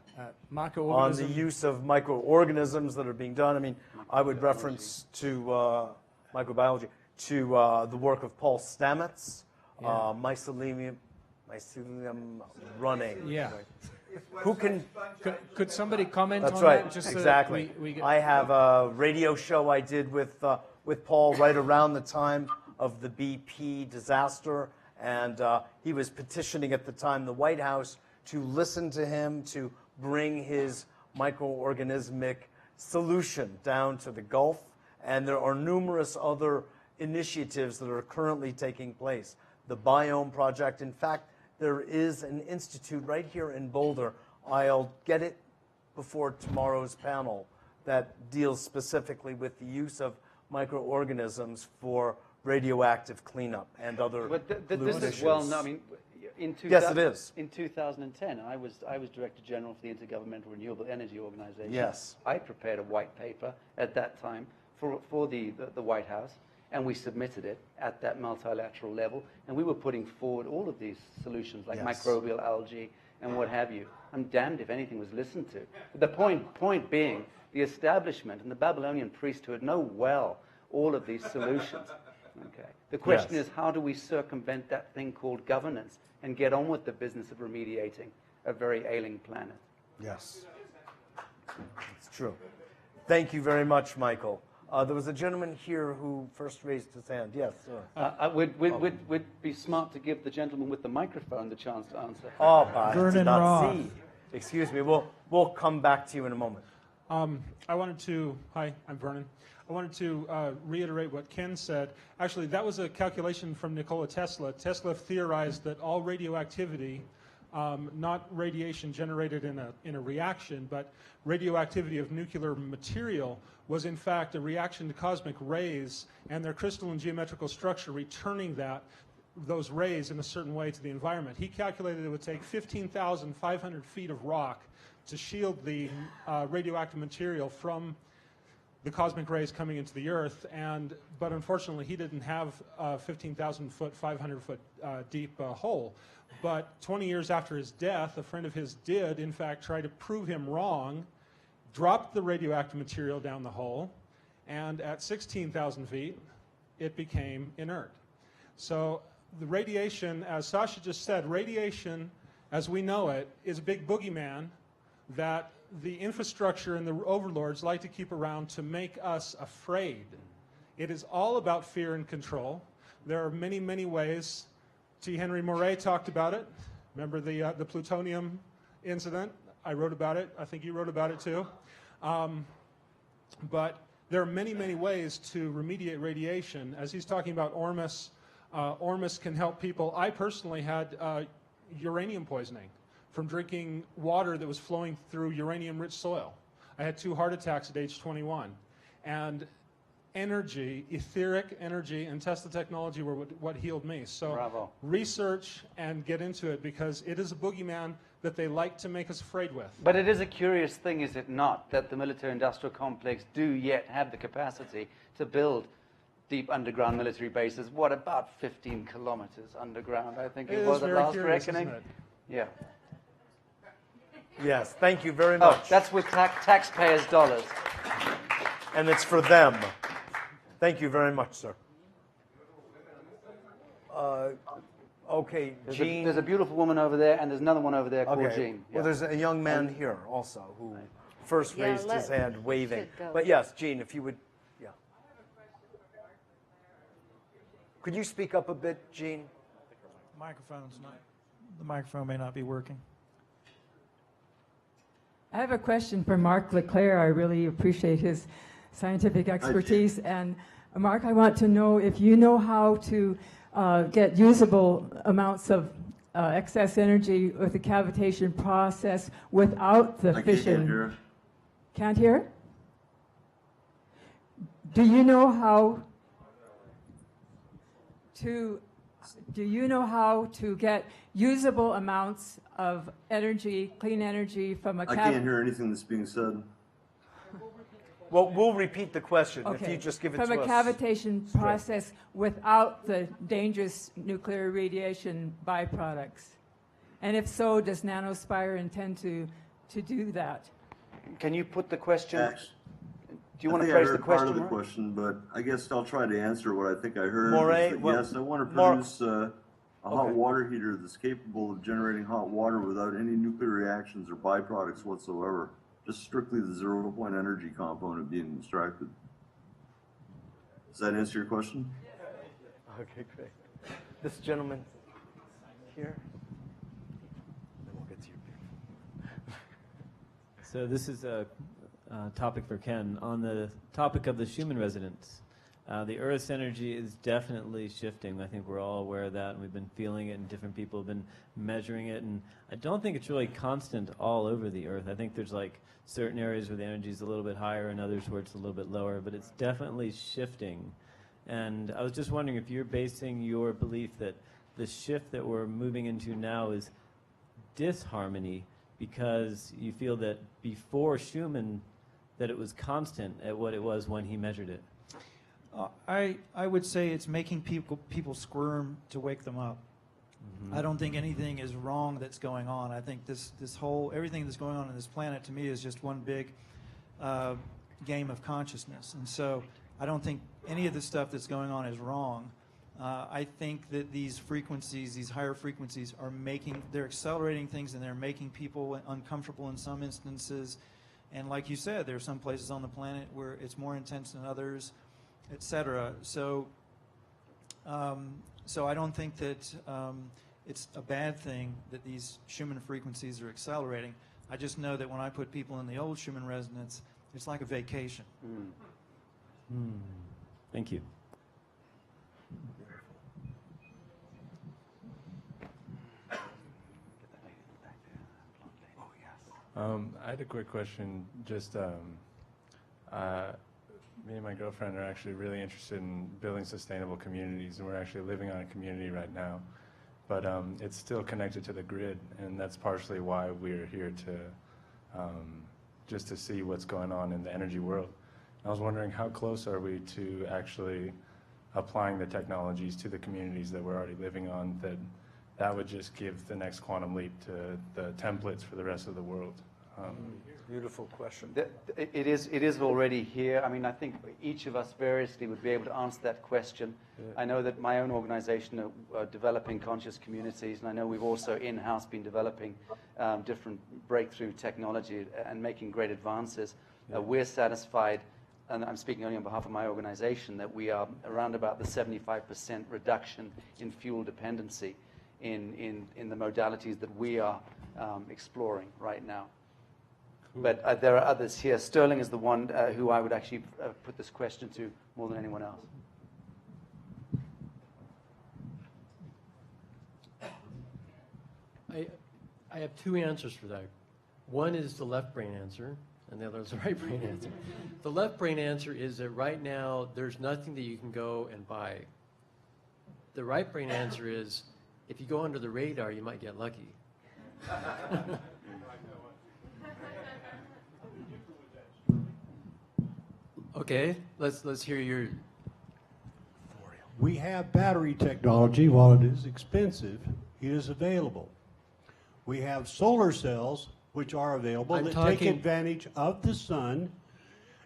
Speaker 12: microorganisms.
Speaker 2: On the use of microorganisms that are being done. I mean, I would reference to microbiology, to the work of Paul Stamets, mycelium running.
Speaker 12: Yeah.
Speaker 2: Who can...
Speaker 12: Could somebody comment
Speaker 2: That's
Speaker 12: on
Speaker 2: right.
Speaker 12: that? Just
Speaker 2: Exactly.
Speaker 12: So that we get...
Speaker 2: I have a radio show I did with Paul right around the time of the BP disaster, and he was petitioning at the time the White House to listen to him, to bring his microorganismic solution down to the Gulf. And there are numerous other initiatives that are currently taking place. The Biome Project, in fact, there is an institute right here in Boulder. I'll get it before tomorrow's panel that deals specifically with the use of microorganisms for radioactive cleanup and other
Speaker 4: this is well known. I mean,
Speaker 2: yes, it is.
Speaker 4: In 2010, I was Director General for the Intergovernmental Renewable Energy Organization.
Speaker 2: Yes.
Speaker 4: I prepared a white paper at that time for the White House, and we submitted it at that multilateral level, and we were putting forward all of these solutions like microbial algae and what have you. I'm damned if anything was listened to. The point being, the establishment and the Babylonian priesthood know well all of these solutions. Okay. The question
Speaker 2: Yes.
Speaker 4: is, how do we circumvent that thing called governance and get on with the business of remediating a very ailing planet?
Speaker 2: Yes. It's true. Thank you very much, Michael. There was a gentleman here who first raised his hand. Yes, sir.
Speaker 4: We'd be smart to give the gentleman with the microphone the chance to answer.
Speaker 2: Oh, I did
Speaker 13: Vernon
Speaker 2: not
Speaker 13: Roth.
Speaker 2: see. Excuse me. We'll come back to you in a moment.
Speaker 13: I wanted to, hi, I'm Vernon. I wanted to reiterate what Ken said. Actually, that was a calculation from Nikola Tesla. Tesla theorized that all radioactivity, not radiation generated in a reaction, but radioactivity of nuclear material was in fact a reaction to cosmic rays and their crystalline geometrical structure returning those rays in a certain way to the environment. He calculated it would take 15,500 feet of rock to shield the radioactive material from the cosmic rays coming into the Earth, but unfortunately he didn't have a 15,000 foot, 500 foot deep hole. But 20 years after his death, a friend of his did in fact try to prove him wrong, dropped the radioactive material down the hole, and at 16,000 feet it became inert. So the radiation, as Sacha just said, radiation as we know it is a big boogeyman that the infrastructure and the overlords like to keep around to make us afraid. It is all about fear and control. There are many, many ways. T. Henry Moray talked about it. Remember the plutonium incident? I wrote about it. I think you wrote about it too. But there are many, many ways to remediate radiation. As he's talking about Ormus, Ormus can help people. I personally had uranium poisoning from drinking water that was flowing through uranium-rich soil. I had 2 heart attacks at age 21. And energy, etheric energy, and Tesla technology were what healed me. So
Speaker 4: Bravo.
Speaker 13: Research and get into it, because it is a boogeyman that they like to make us afraid with.
Speaker 4: But it is a curious thing, is it not, that the military-industrial complex do yet have the capacity to build deep underground military bases. What, about 15 kilometers underground, I think it was at last reckoning?
Speaker 13: Isn't it?
Speaker 4: Yeah.
Speaker 2: Yes, thank you very much.
Speaker 4: Oh, that's with taxpayers' dollars.
Speaker 2: And it's for them. Thank you very much, sir. Okay, Jean.
Speaker 4: There's a beautiful woman over there, and there's another one over there called Jean.
Speaker 2: Well, there's a young man here also who first raised his hand waving. But yes, Jean, if you would, yeah. Could you speak up a bit, Jean?
Speaker 7: The microphone may not be working.
Speaker 14: I have a question for Mark Leclerc. I really appreciate his scientific expertise. And Mark, I want to know if you know how to get usable amounts of excess energy with the cavitation process without the fission.
Speaker 3: Can't hear.
Speaker 14: Can't hear? Do you know how to get usable amounts of energy, clean energy from a
Speaker 3: I can't hear anything that's being said.
Speaker 2: Well, we'll repeat the question
Speaker 14: Okay.
Speaker 2: if you just give it
Speaker 14: from
Speaker 2: to
Speaker 14: a
Speaker 2: us.
Speaker 14: cavitation process without the dangerous nuclear radiation byproducts? And if so, does Nanospire intend to do that?
Speaker 4: Can you put the question? Do you want to
Speaker 3: I think
Speaker 4: phrase
Speaker 3: I
Speaker 4: the
Speaker 3: heard part
Speaker 4: question?
Speaker 3: of the
Speaker 4: Mark?
Speaker 3: question, but I guess I'll try to answer what I think I heard.
Speaker 2: Moray,
Speaker 3: Is that
Speaker 2: well,
Speaker 3: yes, I want to
Speaker 2: Mark-
Speaker 3: produce a hot water heater that's capable of generating hot water without any nuclear reactions or byproducts whatsoever. Just strictly the 0-point energy component being extracted. Does that answer your question?
Speaker 2: Okay, great. This gentleman here. Then we'll get to you.
Speaker 15: So this is a topic for Ken. On the topic of the Schumann resonance, the Earth's energy is definitely shifting. I think we're all aware of that, and we've been feeling it, and different people have been measuring it. And I don't think it's really constant all over the Earth. I think there's like certain areas where the energy is a little bit higher and others where it's a little bit lower, but it's definitely shifting. And I was just wondering if you're basing your belief that the shift that we're moving into now is disharmony because you feel that before Schumann that it was constant at what it was when he measured it.
Speaker 7: I would say it's making people squirm to wake them up.
Speaker 15: Mm-hmm.
Speaker 7: I don't think anything is wrong that's going on. I think this whole everything that's going on in this planet to me is just one big game of consciousness. And so I don't think any of the stuff that's going on is wrong. I think that these frequencies, these higher frequencies, they're accelerating things, and they're making people uncomfortable in some instances. And like you said, there are some places on the planet where it's more intense than others, etc. So I don't think that it's a bad thing that these Schumann frequencies are accelerating. I just know that when I put people in the old Schumann resonance, it's like a vacation.
Speaker 15: Thank you.
Speaker 16: I had a quick question. Just me and my girlfriend are actually really interested in building sustainable communities, and we're actually living on a community right now. But it's still connected to the grid, and that's partially why we're here to just to see what's going on in the energy world. I was wondering, how close are we to actually applying the technologies to the communities that we're already living on, that would just give the next quantum leap to the templates for the rest of the world?
Speaker 2: Beautiful question.
Speaker 4: It is already here. I mean, I think each of us variously would be able to answer that question. I know that my own organization are developing conscious communities, and I know we've also in-house been developing different breakthrough technology and making great advances. We're satisfied, and I'm speaking only on behalf of my organization, that we are around about the 75% reduction in fuel dependency in the modalities that we are exploring right now. But there are others here. Sterling is the one who I would actually put this question to more than anyone else.
Speaker 11: I have two answers for that. One is the left brain answer, and the other is the right brain answer. The left brain answer is that right now there's nothing that you can go and buy. The right brain answer is, if you go under the radar, you might get lucky. Okay, let's hear your...
Speaker 17: We have battery technology. While it is expensive, it is available. We have solar cells, which are available, that take advantage of the sun.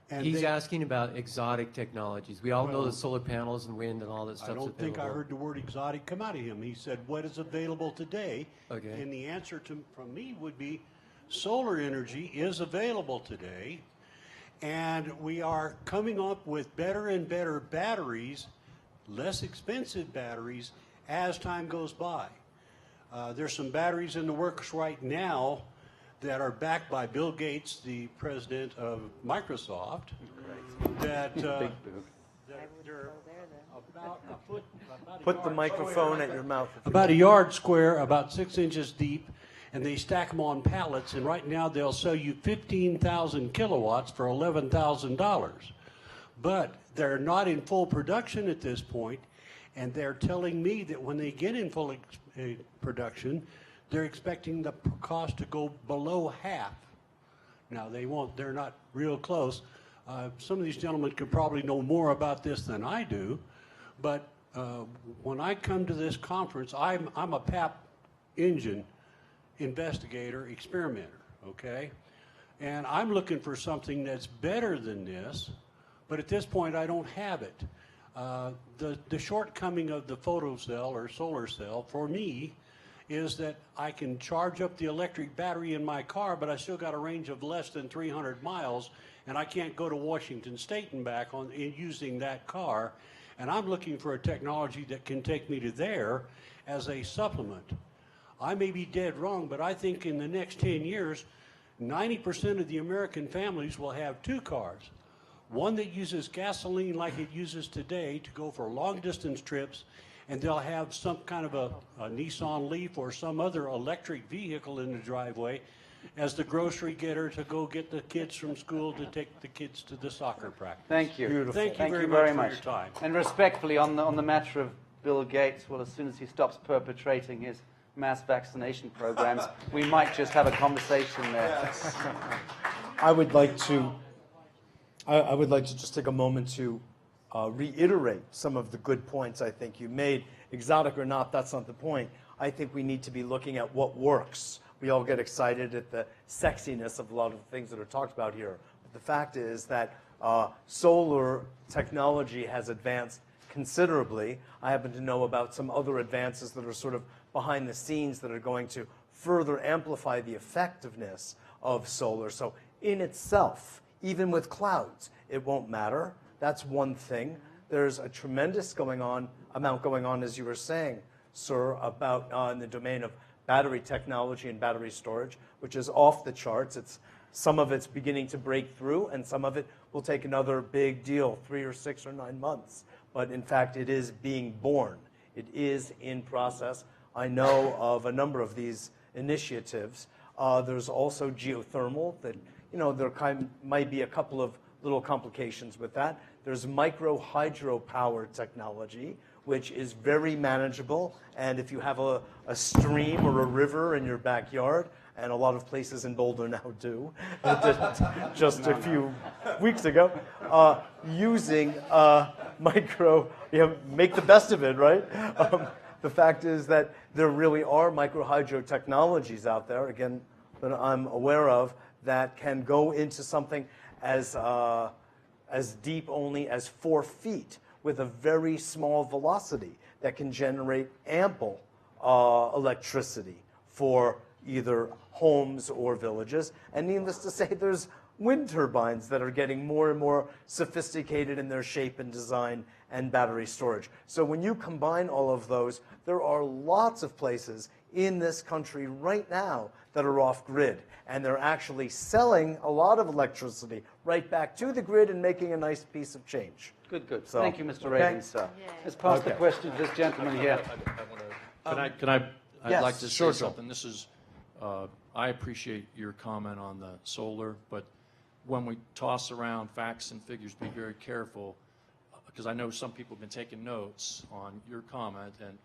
Speaker 17: And
Speaker 11: he's asking about exotic technologies. We all know the solar panels and wind and all that stuff.
Speaker 17: I don't think I heard the word exotic come out of him. He said, what is available today? Okay. And the answer from me would be solar energy is available today. And we are coming up with better and better batteries, less expensive batteries, as time goes by. There's some batteries in the works right now that are backed by Bill Gates, the president of Microsoft, that they're about a foot.
Speaker 2: Put the microphone at your mouth.
Speaker 17: About a yard square, about 6 inches deep, and they stack them on pallets, and right now they'll sell you 15,000 kilowatts for $11,000. But they're not in full production at this point, and they're telling me that when they get in full production, they're expecting the cost to go below half. Now, they won't, they're not real close. Some of these gentlemen could probably know more about this than I do, but when I come to this conference, I'm a PAP engine investigator, experimenter, okay? And I'm looking for something that's better than this, but at this point I don't have it. The shortcoming of the photocell or solar cell for me is that I can charge up the electric battery in my car, but I still got a range of less than 300 miles, and I can't go to Washington State and back using that car. And I'm looking for a technology that can take me to there as a supplement. I may be dead wrong, but I think in the next 10 years, 90% of the American families will have two cars. One that uses gasoline like it uses today to go for long distance trips, and they'll have some kind of a Nissan Leaf or some other electric vehicle in the driveway as the grocery getter to go get the kids from school to take the kids to the soccer practice.
Speaker 4: Thank you.
Speaker 2: Beautiful.
Speaker 4: Thank you
Speaker 17: very
Speaker 4: very
Speaker 17: much
Speaker 4: much
Speaker 17: for your time.
Speaker 4: And respectfully, on the matter of Bill Gates, well, as soon as he stops perpetrating his mass vaccination programs, we might just have a conversation there.
Speaker 2: Yes. I would like to just take a moment to reiterate some of the good points I think you made. Exotic or not, that's not the point. I think we need to be looking at what works. We all get excited at the sexiness of a lot of the things that are talked about here. But the fact is that solar technology has advanced considerably. I happen to know about some other advances that are sort of behind the scenes that are going to further amplify the effectiveness of solar. So in itself, even with clouds, it won't matter. That's one thing. There's a tremendous amount going on, as you were saying, sir, about in the domain of battery technology and battery storage, which is off the charts. Some of it's beginning to break through, and some of it will take another big deal, 3 or 6 or 9 months. But in fact, it is being born. It is in process. I know of a number of these initiatives. There's also geothermal that, there might be a couple of little complications with that. There's micro hydropower technology, which is very manageable. And if you have a stream or a river in your backyard, and a lot of places in Boulder now do, just a few weeks ago, using make the best of it, right? The fact is that there really are micro-hydro technologies out there, again, that I'm aware of, that can go into something as deep only as 4 feet with a very small velocity that can generate ample electricity for either homes or villages. And needless to say, there's wind turbines that are getting more and more sophisticated in their shape and design and battery storage. So when you combine all of those, there are lots of places in this country right now that are off-grid, and they're actually selling a lot of electricity right back to the grid and making a nice piece of change.
Speaker 4: Good, good.
Speaker 2: So,
Speaker 4: thank you, Mr. Rabin, sir. Let's pass the question to this gentleman here.
Speaker 10: I'd
Speaker 2: Yes,
Speaker 10: like to say
Speaker 2: sure,
Speaker 10: something. This is, I appreciate your comment on the solar, but when we toss around facts and figures, be very careful, because I know some people have been taking notes on your comment, and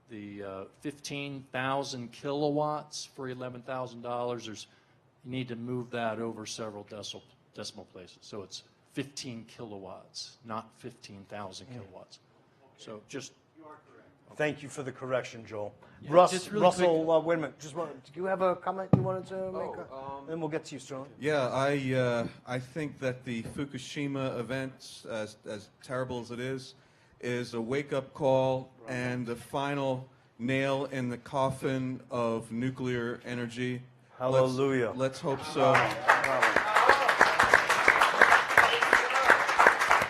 Speaker 10: the 15,000 kilowatts for $11,000, you need to move that over several decimal places. So it's 15 kilowatts, not 15,000 kilowatts. So just...
Speaker 2: Thank you for the correction, Joel.
Speaker 10: Yeah,
Speaker 2: Russell,
Speaker 10: really
Speaker 2: wait a minute. Do you have a comment you wanted to make? Then we'll get to you, Sterling.
Speaker 8: Yeah, I think that the Fukushima event, as terrible as it is a wake-up call and the final nail in the coffin of nuclear energy.
Speaker 2: Hallelujah.
Speaker 8: Let's hope so.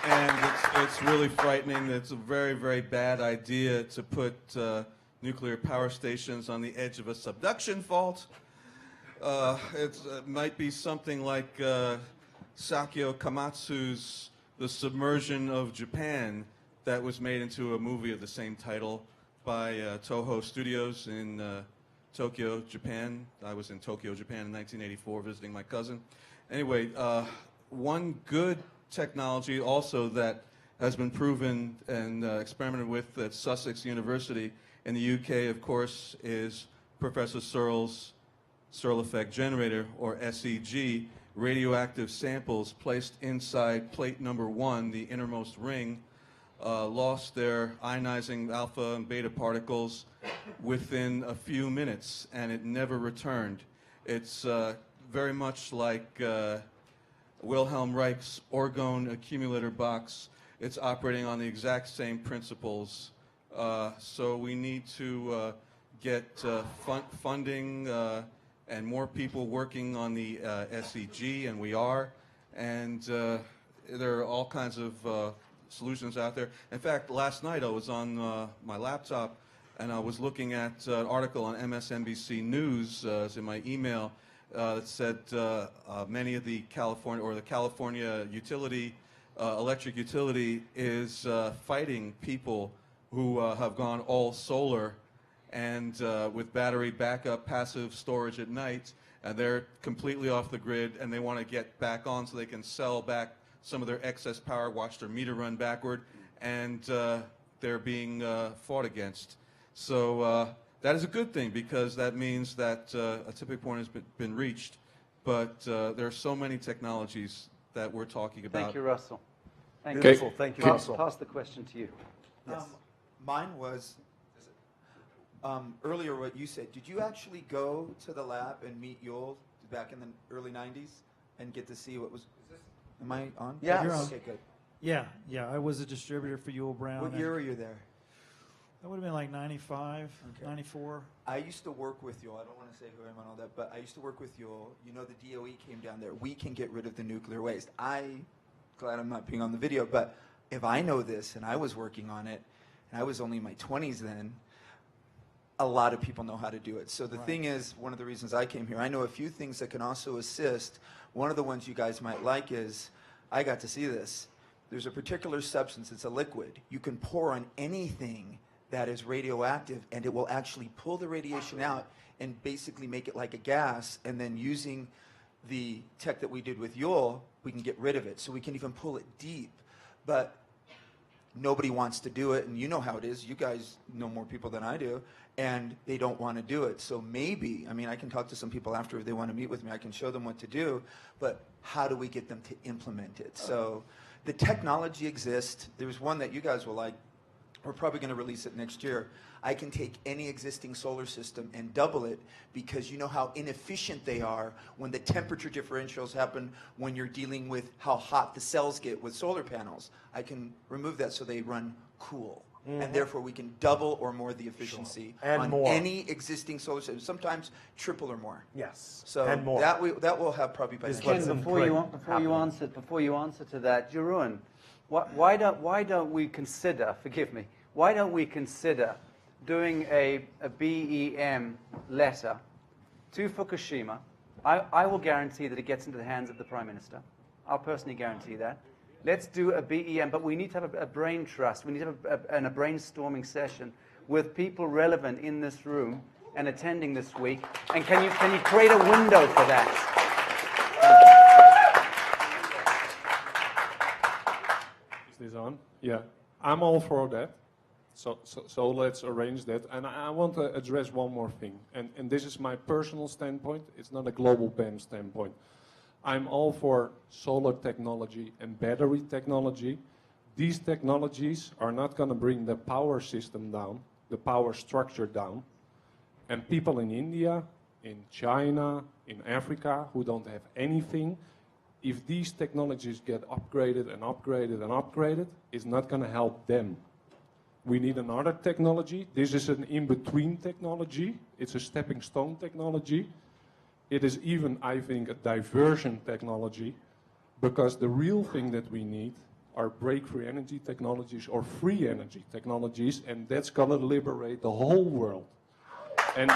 Speaker 8: And it's really frightening. It's a very, very bad idea to put nuclear power stations on the edge of a subduction fault. It might be something like Sakio Kamatsu's The Submersion of Japan that was made into a movie of the same title by Toho Studios in Tokyo, Japan. I was in Tokyo, Japan in 1984 visiting my cousin. Anyway, one good technology also that has been proven and experimented with at Sussex University in the UK, of course, is Professor Searle's Searle Effect Generator, or SEG, radioactive samples placed inside plate number 1, the innermost ring, lost their ionizing alpha and beta particles within a few minutes, and it never returned. It's very much like Wilhelm Reich's orgone accumulator box. It's operating on the exact same principles. So we need to get funding and more people working on the SEG, and we are. And there are all kinds of solutions out there. In fact, last night I was on my laptop and I was looking at an article on MSNBC News in my email that said many of the California utility, electric utility is fighting people who have gone all solar and with battery backup passive storage at night, and they're completely off the grid and they want to get back on so they can sell back some of their excess power, watch their meter run backward, and they're being fought against. So that is a good thing, because that means that a tipping point has been reached. But there are so many technologies that we're talking about.
Speaker 4: Thank you, Russell. Thank
Speaker 2: Beautiful.
Speaker 4: you.
Speaker 2: Thank you,
Speaker 4: Russell.
Speaker 2: Russell.
Speaker 4: Pass the question to you.
Speaker 18: Yes. Mine was, earlier what you said, did you actually go to the lab and meet Yul back in the early 90s and get to see what was... Am I on?
Speaker 2: Yes.
Speaker 18: You're on. Okay, good.
Speaker 7: Yeah, I was a distributor for Ewell Brown.
Speaker 18: What year were you there?
Speaker 7: That would have been like 95, 94.
Speaker 18: I used to work with Ewell. I don't want to say who I am and all that, but I used to work with Ewell. You know, the DOE came down there. We can get rid of the nuclear waste. Glad I'm not being on the video, but if I know this and I was working on it, and I was only in my 20s then, a lot of people know how to do it. So the thing is, one of the reasons I came here, I know a few things that can also assist. One of the ones you guys might like is, I got to see this. There's a particular substance, it's a liquid. You can pour on anything that is radioactive, and it will actually pull the radiation out and basically make it like a gas, and then using the tech that we did with Ewell, we can get rid of it. So we can even pull it deep. But nobody wants to do it, and you know how it is. You guys know more people than I do, and they don't want to do it. So maybe, I mean, I can talk to some people after if they want to meet with me. I can show them what to do, but how do we get them to implement it? So the technology exists. There's one that you guys will like. We're probably going to release it next year. I can take any existing solar system and double it, because you know how inefficient they are when the temperature differentials happen when you're dealing with how hot the cells get with solar panels. I can remove that so they run cool. And therefore we can double or more the efficiency on any existing solar system, sometimes triple or more.
Speaker 2: Yes.
Speaker 18: So
Speaker 2: and more.
Speaker 18: that will have probably by
Speaker 4: Ken, before you answer to that, Jeroen, why don't we consider, forgive me, why don't we consider doing a BEM letter to Fukushima? I will guarantee that it gets into the hands of the Prime Minister. I'll personally guarantee that. Let's do a BEM, but we need to have a brain trust. We need to have a brainstorming session with people relevant in this room and attending this week. And can you create a window for that?
Speaker 19: Is this on? Yeah, I'm all for that. So let's arrange that. And I want to address one more thing. And this is my personal standpoint. It's not a GlobalBEM standpoint. I'm all for solar technology and battery technology. These technologies are not going to bring the power system down, the power structure down. And people in India, in China, in Africa, who don't have anything, if these technologies get upgraded and upgraded and upgraded, it's not going to help them. We need another technology. This is an in-between technology. It's a stepping stone technology. It is even, I think, a diversion technology, because the real thing that we need are breakthrough energy technologies or free energy technologies, and that's going to liberate the whole world. And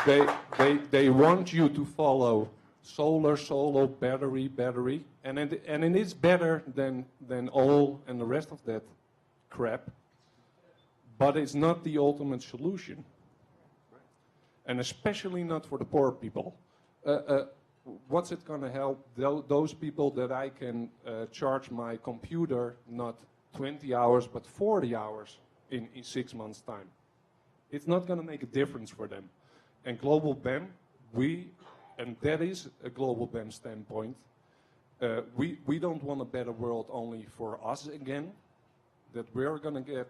Speaker 19: they want you to follow solar, battery, and it is better than oil and the rest of that crap. But it's not the ultimate solution. And especially not for the poor people. What's it going to help those people that I can charge my computer not 20 hours but 40 hours in 6 months' time? It's not going to make a difference for them. And GlobalBEM, and that is a GlobalBEM standpoint, we don't want a better world only for us again, that we're going to get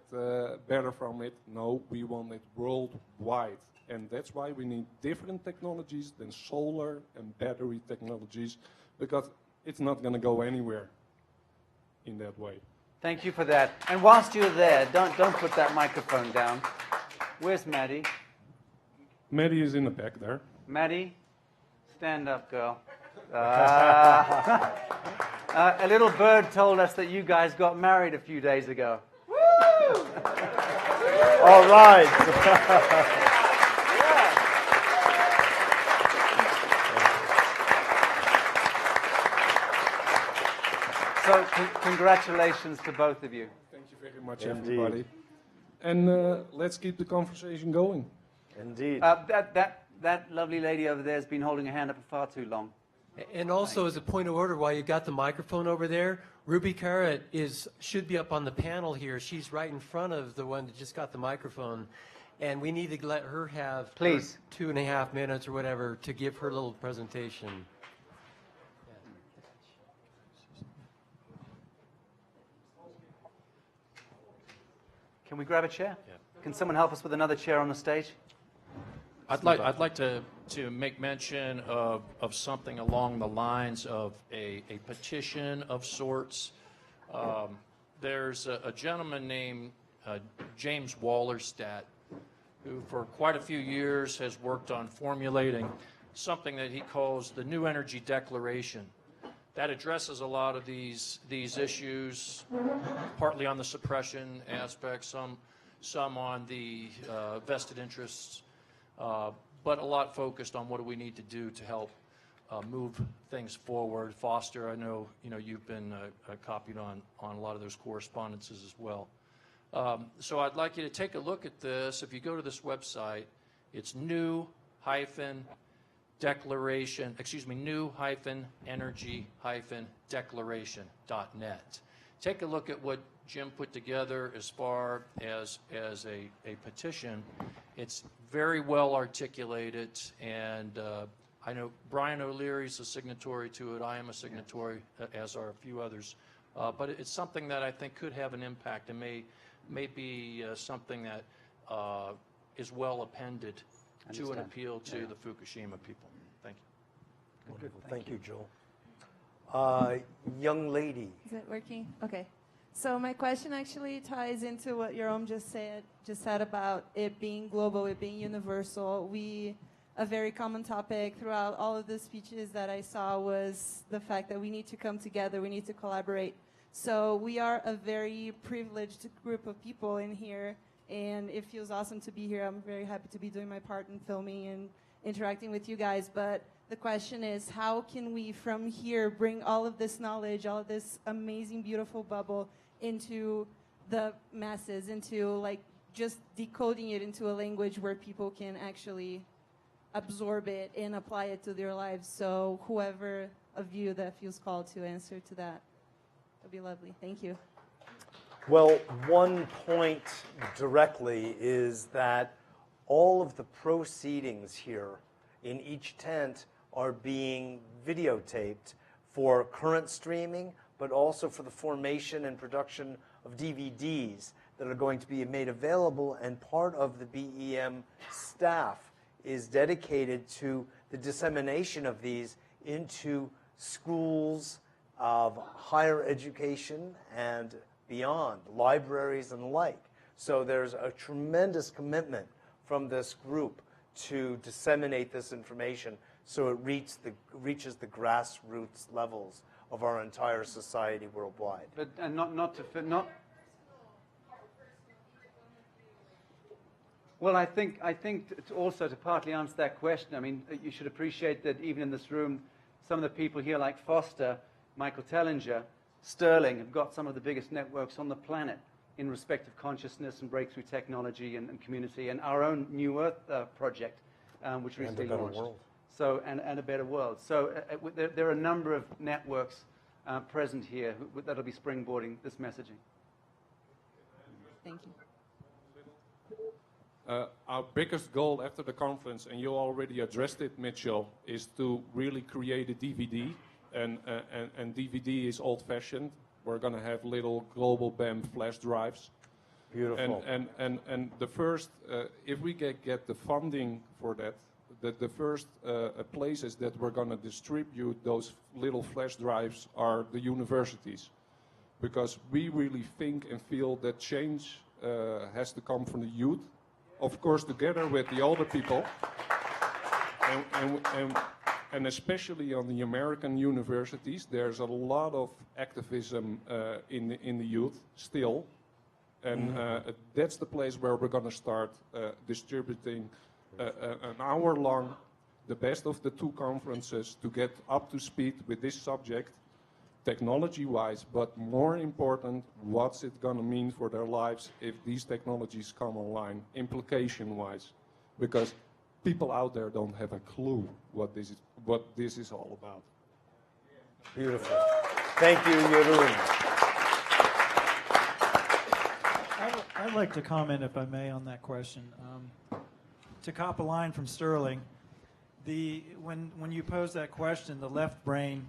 Speaker 19: better from it. No, we want it worldwide. And that's why we need different technologies than solar and battery technologies, because it's not going to go anywhere in that way.
Speaker 4: Thank you for that. And whilst you're there, don't put that microphone down. Where's Maddie?
Speaker 19: Maddie is in the back there.
Speaker 4: Maddie, stand up, girl. A little bird told us that you guys got married a few days ago. Woo!
Speaker 2: All right.
Speaker 4: So congratulations to both of you.
Speaker 19: Thank you very much, everybody. And let's keep the conversation going.
Speaker 2: Indeed.
Speaker 4: That lovely lady over there has been holding her hand up for far too long.
Speaker 11: And also, as a point of order, while you've got the microphone over there, Ruby Carrot should be up on the panel here. She's right in front of the one that just got the microphone. And we need to let her have,
Speaker 4: please,
Speaker 11: 2.5 minutes or whatever to give her little presentation.
Speaker 4: Can we grab a chair? Yeah. Can someone help us with another chair on the stage?
Speaker 10: I'd like to to make mention of something along the lines of a petition of sorts. There's a gentleman named James Wallerstadt, who for quite a few years has worked on formulating something that he calls the New Energy Declaration. That addresses a lot of these issues, partly on the suppression aspect, some on the vested interests, but a lot focused on what do we need to do to help move things forward. Foster, I know you've been copied on a lot of those correspondences as well. So I'd like you to take a look at this. If you go to this website, it's new-energy-declaration.net. Take a look at what Jim put together as far as a petition. It's very well articulated, and I know Brian O'Leary's a signatory to it. I am a signatory, as are a few others. But it's something that I think could have an impact and may be something that is well appended to an appeal to the Fukushima people. Thank you.
Speaker 2: Wonderful. Thank you, Joel. Young lady.
Speaker 20: Is it working? Okay. So my question actually ties into what Yoram just said about it being global, it being universal. A very common topic throughout all of the speeches that I saw was the fact that we need to come together, we need to collaborate. So we are a very privileged group of people in here, and it feels awesome to be here. I'm very happy to be doing my part in filming and interacting with you guys. But the question is, how can we from here bring all of this knowledge, all of this amazing, beautiful bubble into the masses, into like just decoding it into a language where people can actually absorb it and apply it to their lives? So whoever of you that feels called to answer to that, would be lovely. Thank you.
Speaker 2: Well, one point directly is that all of the proceedings here in each tent are being videotaped for current streaming, but also for the formation and production of DVDs that are going to be made available, and part of the BEM staff is dedicated to the dissemination of these into schools of higher education and beyond, libraries and the like. So there's a tremendous commitment from this group to disseminate this information so it reaches the grassroots levels of our entire society worldwide.
Speaker 4: But and Well, I think also to partly answer that question, I mean, you should appreciate that even in this room, some of the people here like Foster, Michael Tellinger, Sterling have got some of the biggest networks on the planet in respect of consciousness and breakthrough technology and community, and our own New Earth project, which recently launched. And a better world. So, and a better world. So there are a number of networks present here that'll be springboarding this messaging.
Speaker 20: Thank you.
Speaker 19: Our biggest goal after the conference, and you already addressed it, Mitchell, is to really create a DVD. And DVD is old-fashioned. We're going to have little GlobalBEM flash drives.
Speaker 2: Beautiful.
Speaker 19: And the first, if we get the funding for that, the first places that we're going to distribute those little flash drives are the universities. Because we really think and feel that change has to come from the youth. Of course, together with the older people, and especially on the American universities, there's a lot of activism in the youth still, and that's the place where we're going to start distributing an hour long, the best of the two conferences to get up to speed with this subject, technology-wise, but more important, what's it going to mean for their lives if these technologies come online, implication-wise, because people out there don't have a clue what this is all about.
Speaker 2: Beautiful. Thank you, Jeroen.
Speaker 7: I'd like to comment, if I may, on that question. To cop a line from Sterling, when you posed that question, the left brain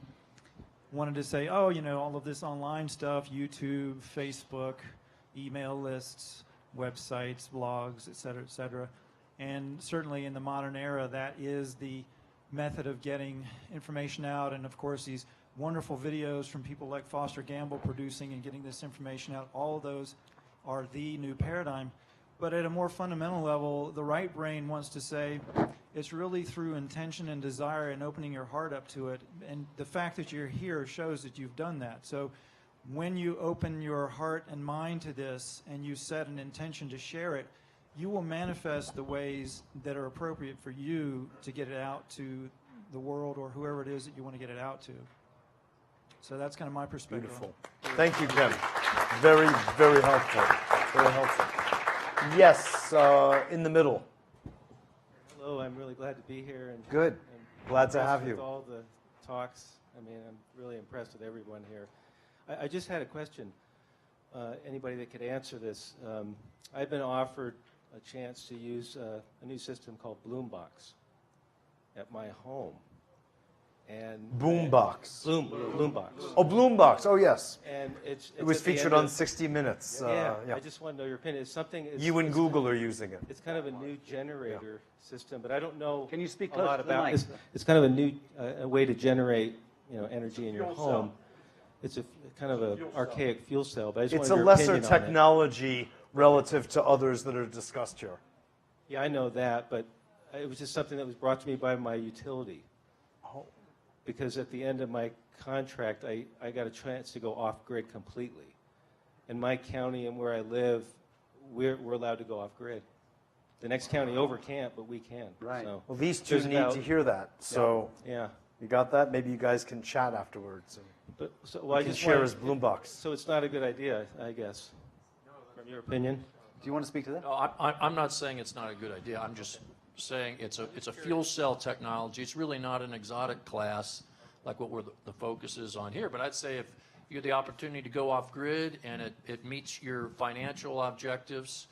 Speaker 7: wanted to say, oh, all of this online stuff, YouTube, Facebook, email lists, websites, blogs, et cetera, et cetera. And certainly in the modern era, that is the method of getting information out. And of course, these wonderful videos from people like Foster Gamble producing and getting this information out, all of those are the new paradigm. But at a more fundamental level, the right brain wants to say it's really through intention and desire and opening your heart up to it. And the fact that you're here shows that you've done that. So when you open your heart and mind to this and you set an intention to share it, you will manifest the ways that are appropriate for you to get it out to the world or whoever it is that you want to get it out to. So that's kind of my perspective.
Speaker 2: Beautiful. Thank you, Ken. Very, very helpful. Very helpful. Yes, in the middle.
Speaker 21: Hello, I'm really glad to be here. And
Speaker 2: Good.
Speaker 21: I'm
Speaker 2: Glad to
Speaker 21: impressed
Speaker 2: have you.
Speaker 21: With all the talks. I mean, I'm really impressed with everyone here. I just had a question. Anybody that could answer this. I've been offered a chance to use a new system called Bloombox at my home. And
Speaker 2: Boombox.
Speaker 21: Bloombox.
Speaker 2: Oh, Bloombox. Oh, yes.
Speaker 21: And
Speaker 2: it was featured on 60 Minutes.
Speaker 21: Yeah, I just want to know your opinion. It's something.
Speaker 2: You and Google are using it.
Speaker 21: It's kind of a new generator system, but I don't know.
Speaker 4: Can you speak
Speaker 21: a lot
Speaker 4: close to the
Speaker 21: about
Speaker 4: mic?
Speaker 21: It's kind of a new a way to generate, energy in your home. It's a kind of an archaic fuel cell, but I just
Speaker 2: It's a
Speaker 21: wanted your
Speaker 2: lesser
Speaker 21: opinion on it.
Speaker 2: technology relative to others that are discussed here.
Speaker 21: Yeah, I know that, but it was just something that was brought to me by my utility. Because at the end of my contract, I got a chance to go off-grid completely. In my county and where I live, we're allowed to go off-grid. The next county over can't, but we can.
Speaker 2: Right.
Speaker 21: So
Speaker 2: Well, these two
Speaker 21: there's
Speaker 2: need
Speaker 21: about-
Speaker 2: to hear that. So
Speaker 21: yeah.
Speaker 2: You got that? Maybe you guys can chat afterwards. And
Speaker 21: I
Speaker 2: you can
Speaker 21: just
Speaker 2: share
Speaker 21: wanted-
Speaker 2: his Bloombox.
Speaker 21: So it's not a good idea, I guess, from your opinion?
Speaker 4: Do you want to speak to that?
Speaker 10: No, I'm not saying it's not a good idea. I'm just saying it's a fuel cell technology. It's really not an exotic class like what the focus is on here. But I'd say if you have the opportunity to go off grid and it meets your financial objectives,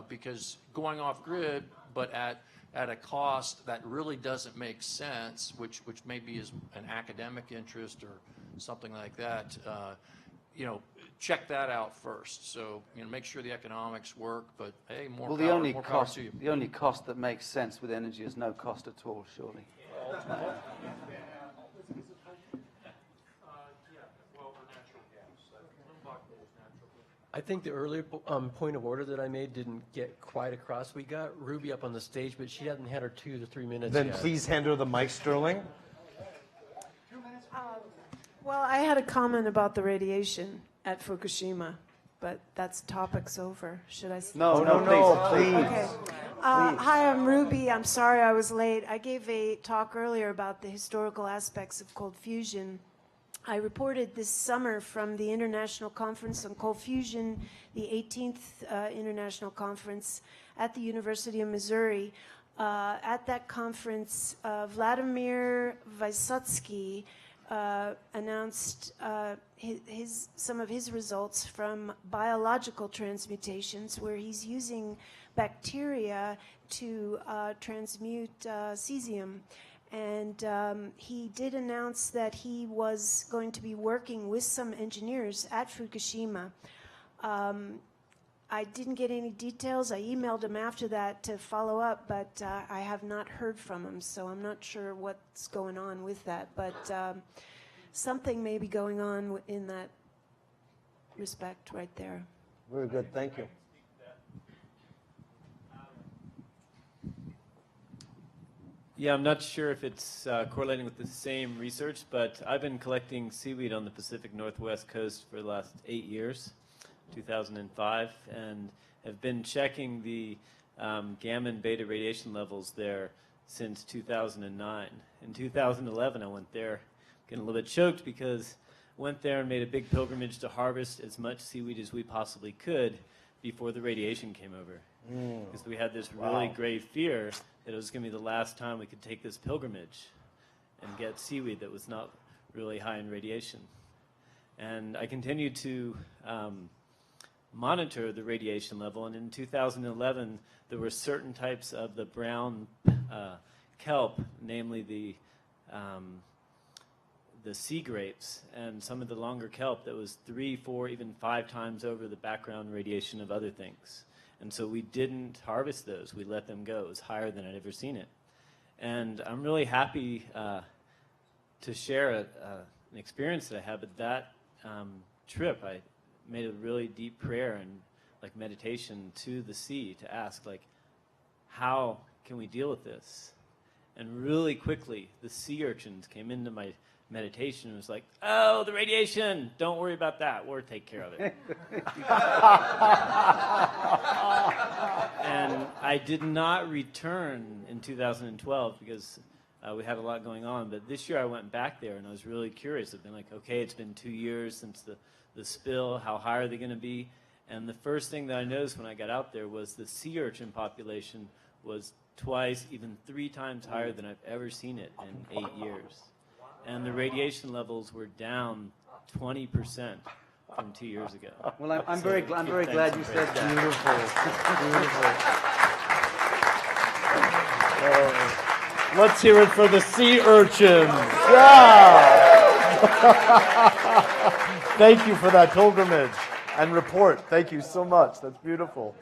Speaker 10: because going off grid, but at a cost that really doesn't make sense, which maybe is an academic interest or something like that, check that out first. So make sure the economics work. But hey, more
Speaker 4: Well,
Speaker 10: power,
Speaker 4: the only
Speaker 10: more power
Speaker 4: cost,
Speaker 10: to you.
Speaker 4: the only cost that makes sense with energy is no cost at all, surely.
Speaker 11: I think the earlier point of order that I made didn't get quite across. We got Ruby up on the stage, but she hasn't had her 2 to 3 minutes
Speaker 2: Then
Speaker 11: yet.
Speaker 2: please hand her the mic, Sterling.
Speaker 22: Well, I had a comment about the radiation at Fukushima, but that's topic's over. Should I?
Speaker 2: No, please.
Speaker 22: Okay. Hi, I'm Ruby. I'm sorry I was late. I gave a talk earlier about the historical aspects of cold fusion. I reported this summer from the International Conference on Cold Fusion, the 18th International Conference at the University of Missouri. At that conference, Vladimir Vysotsky announced some of his results from biological transmutations, where he's using bacteria to transmute cesium. And he did announce that he was going to be working with some engineers at Fukushima. I didn't get any details. I emailed him after that to follow up, but I have not heard from him, so I'm not sure what's going on with that. But something may be going on in that respect right there.
Speaker 2: Very good. Thank you.
Speaker 15: Yeah, I'm not sure if it's correlating with the same research, but I've been collecting seaweed on the Pacific Northwest coast for the last 8 years, 2005, and have been checking the gamma and beta radiation levels there since 2009. In 2011, I went there, getting a little bit choked because I went there and made a big pilgrimage to harvest as much seaweed as we possibly could before the radiation came over. Because we had this really grave fear that it was going to be the last time we could take this pilgrimage and get seaweed that was not really high in radiation. And I continued to monitor the radiation level, and in 2011 there were certain types of the brown kelp, namely the sea grapes, and some of the longer kelp that was 3, 4, even 5 times over the background radiation of other things. And so we didn't harvest those. We let them go. It was higher than I'd ever seen it. And I'm really happy to share an experience that I had. But that trip, I made a really deep prayer and like meditation to the sea to ask, like, how can we deal with this? And really quickly, the sea urchins came into my meditation and was like, oh, the radiation, don't worry about that. We'll take care of it. And I did not return in 2012 because we had a lot going on. But this year I went back there and I was really curious. I've been like, okay, it's been 2 years since the spill. How high are they going to be? And the first thing that I noticed when I got out there was the sea urchin population was twice, even 3 times higher than I've ever seen it in 8 years. And the radiation levels were down 20% from 2 years ago.
Speaker 4: Well, I'm very glad you said that.
Speaker 2: Beautiful. Let's hear it for the sea urchins. Yeah. Thank you for that pilgrimage and report. Thank you so much. That's beautiful.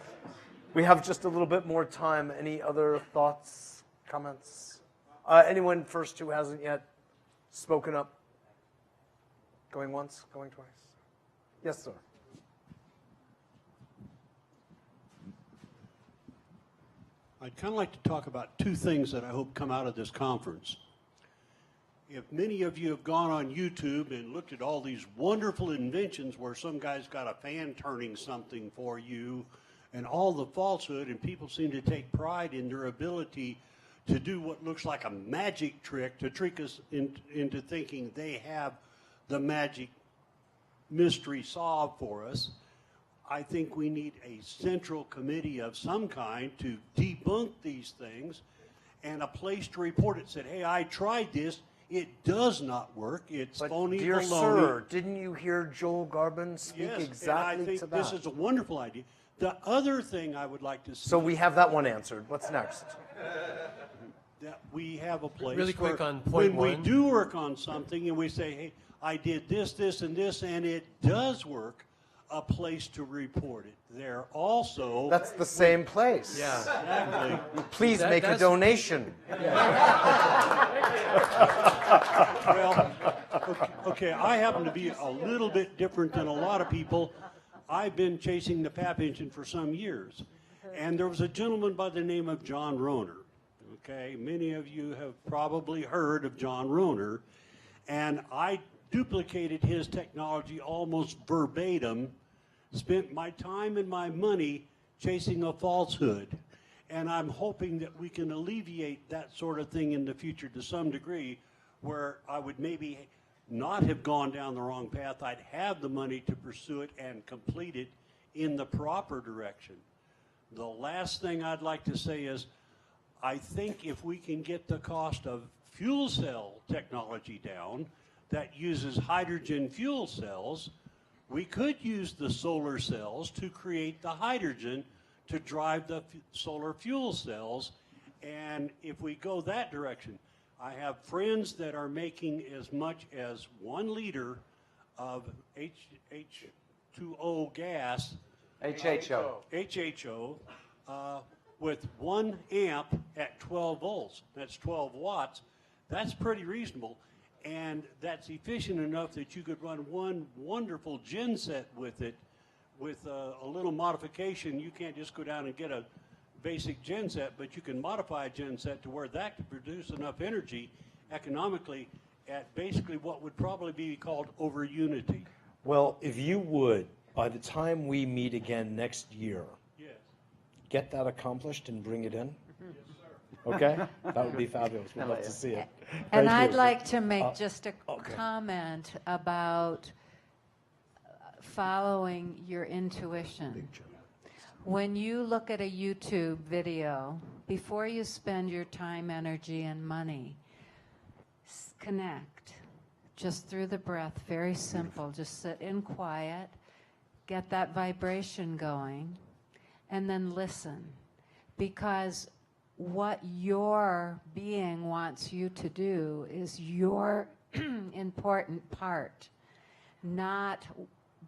Speaker 2: We have just a little bit more time. Any other thoughts, comments? Anyone first who hasn't yet spoken up? Going once, going twice? Yes, sir.
Speaker 17: I'd kind of like to talk about 2 things that I hope come out of this conference. If many of you have gone on YouTube and looked at all these wonderful inventions where some guy's got a fan turning something for you and all the falsehood, and people seem to take pride in their ability to do what looks like a magic trick to trick us into thinking they have the magic mystery solved for us. I think we need a central committee of some kind to debunk these things and a place to report it. Said, hey, I tried this. It does not work. It's phony,
Speaker 2: dear
Speaker 17: baloney.
Speaker 2: sir, didn't you hear Joel Garbin speak exactly
Speaker 17: and I think
Speaker 2: to that?
Speaker 17: this is a wonderful idea. The other thing I would like to see...
Speaker 2: So we have that one answered. What's next?
Speaker 17: That we have a place
Speaker 11: really quick
Speaker 17: where
Speaker 11: on point
Speaker 17: when
Speaker 11: one.
Speaker 17: we do work on something and we say, hey, I did this, this, and this, and it does work, a place to report it. There also...
Speaker 2: That's the same place.
Speaker 17: Yeah. Exactly.
Speaker 2: Please make a donation.
Speaker 17: Well, okay, I happen to be a little bit different than a lot of people. I've been chasing the PAP engine for some years. And there was a gentleman by the name of John Rohner. Okay, many of you have probably heard of John Rohner. And I duplicated his technology almost verbatim, spent my time and my money chasing a falsehood. And I'm hoping that we can alleviate that sort of thing in the future to some degree, where I would maybe not have gone down the wrong path. I'd have the money to pursue it and complete it in the proper direction. The last thing I'd like to say is, I think if we can get the cost of fuel cell technology down that uses hydrogen fuel cells, we could use the solar cells to create the hydrogen to drive the solar fuel cells. And if we go that direction, I have friends that are making as much as 1 liter of H2O gas, HHO, with 1 amp at 12 volts. That's 12 watts. That's pretty reasonable. And that's efficient enough that you could run one wonderful genset with it with a little modification. You can't just go down and get a basic genset, but you can modify a genset to where that can produce enough energy economically at basically what would probably be called over unity.
Speaker 2: Well, if you would, by the time we meet again next year, get that accomplished and bring it in. Okay? That would be fabulous. We'd love to see it.
Speaker 1: And
Speaker 2: Thank
Speaker 1: I'd
Speaker 2: you.
Speaker 1: like to make just a comment about following your intuition. When you look at a YouTube video, before you spend your time, energy, and money, connect just through the breath. Very simple. Just sit in quiet, get that vibration going, and then listen. Because what your being wants you to do is your important part, not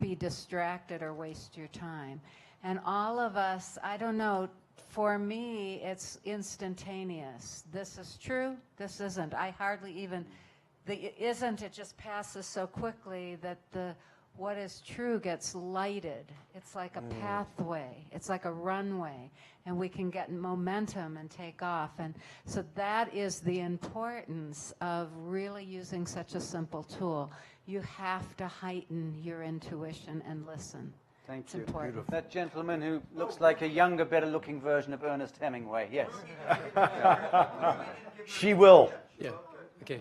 Speaker 1: be distracted or waste your time. And all of us, I don't know, for me, it's instantaneous. This is true, this isn't. I hardly even, the isn't, it just passes so quickly that the what is true gets lighted. It's like a pathway. It's like a runway. And we can get momentum and take off. And so that is the importance of really using such a simple tool. You have to heighten your intuition and listen.
Speaker 4: Thank
Speaker 1: it's
Speaker 4: you.
Speaker 1: important.
Speaker 4: Beautiful. That gentleman who looks like a younger, better-looking version of Ernest Hemingway. Yes.
Speaker 2: She will.
Speaker 10: Yeah. Okay.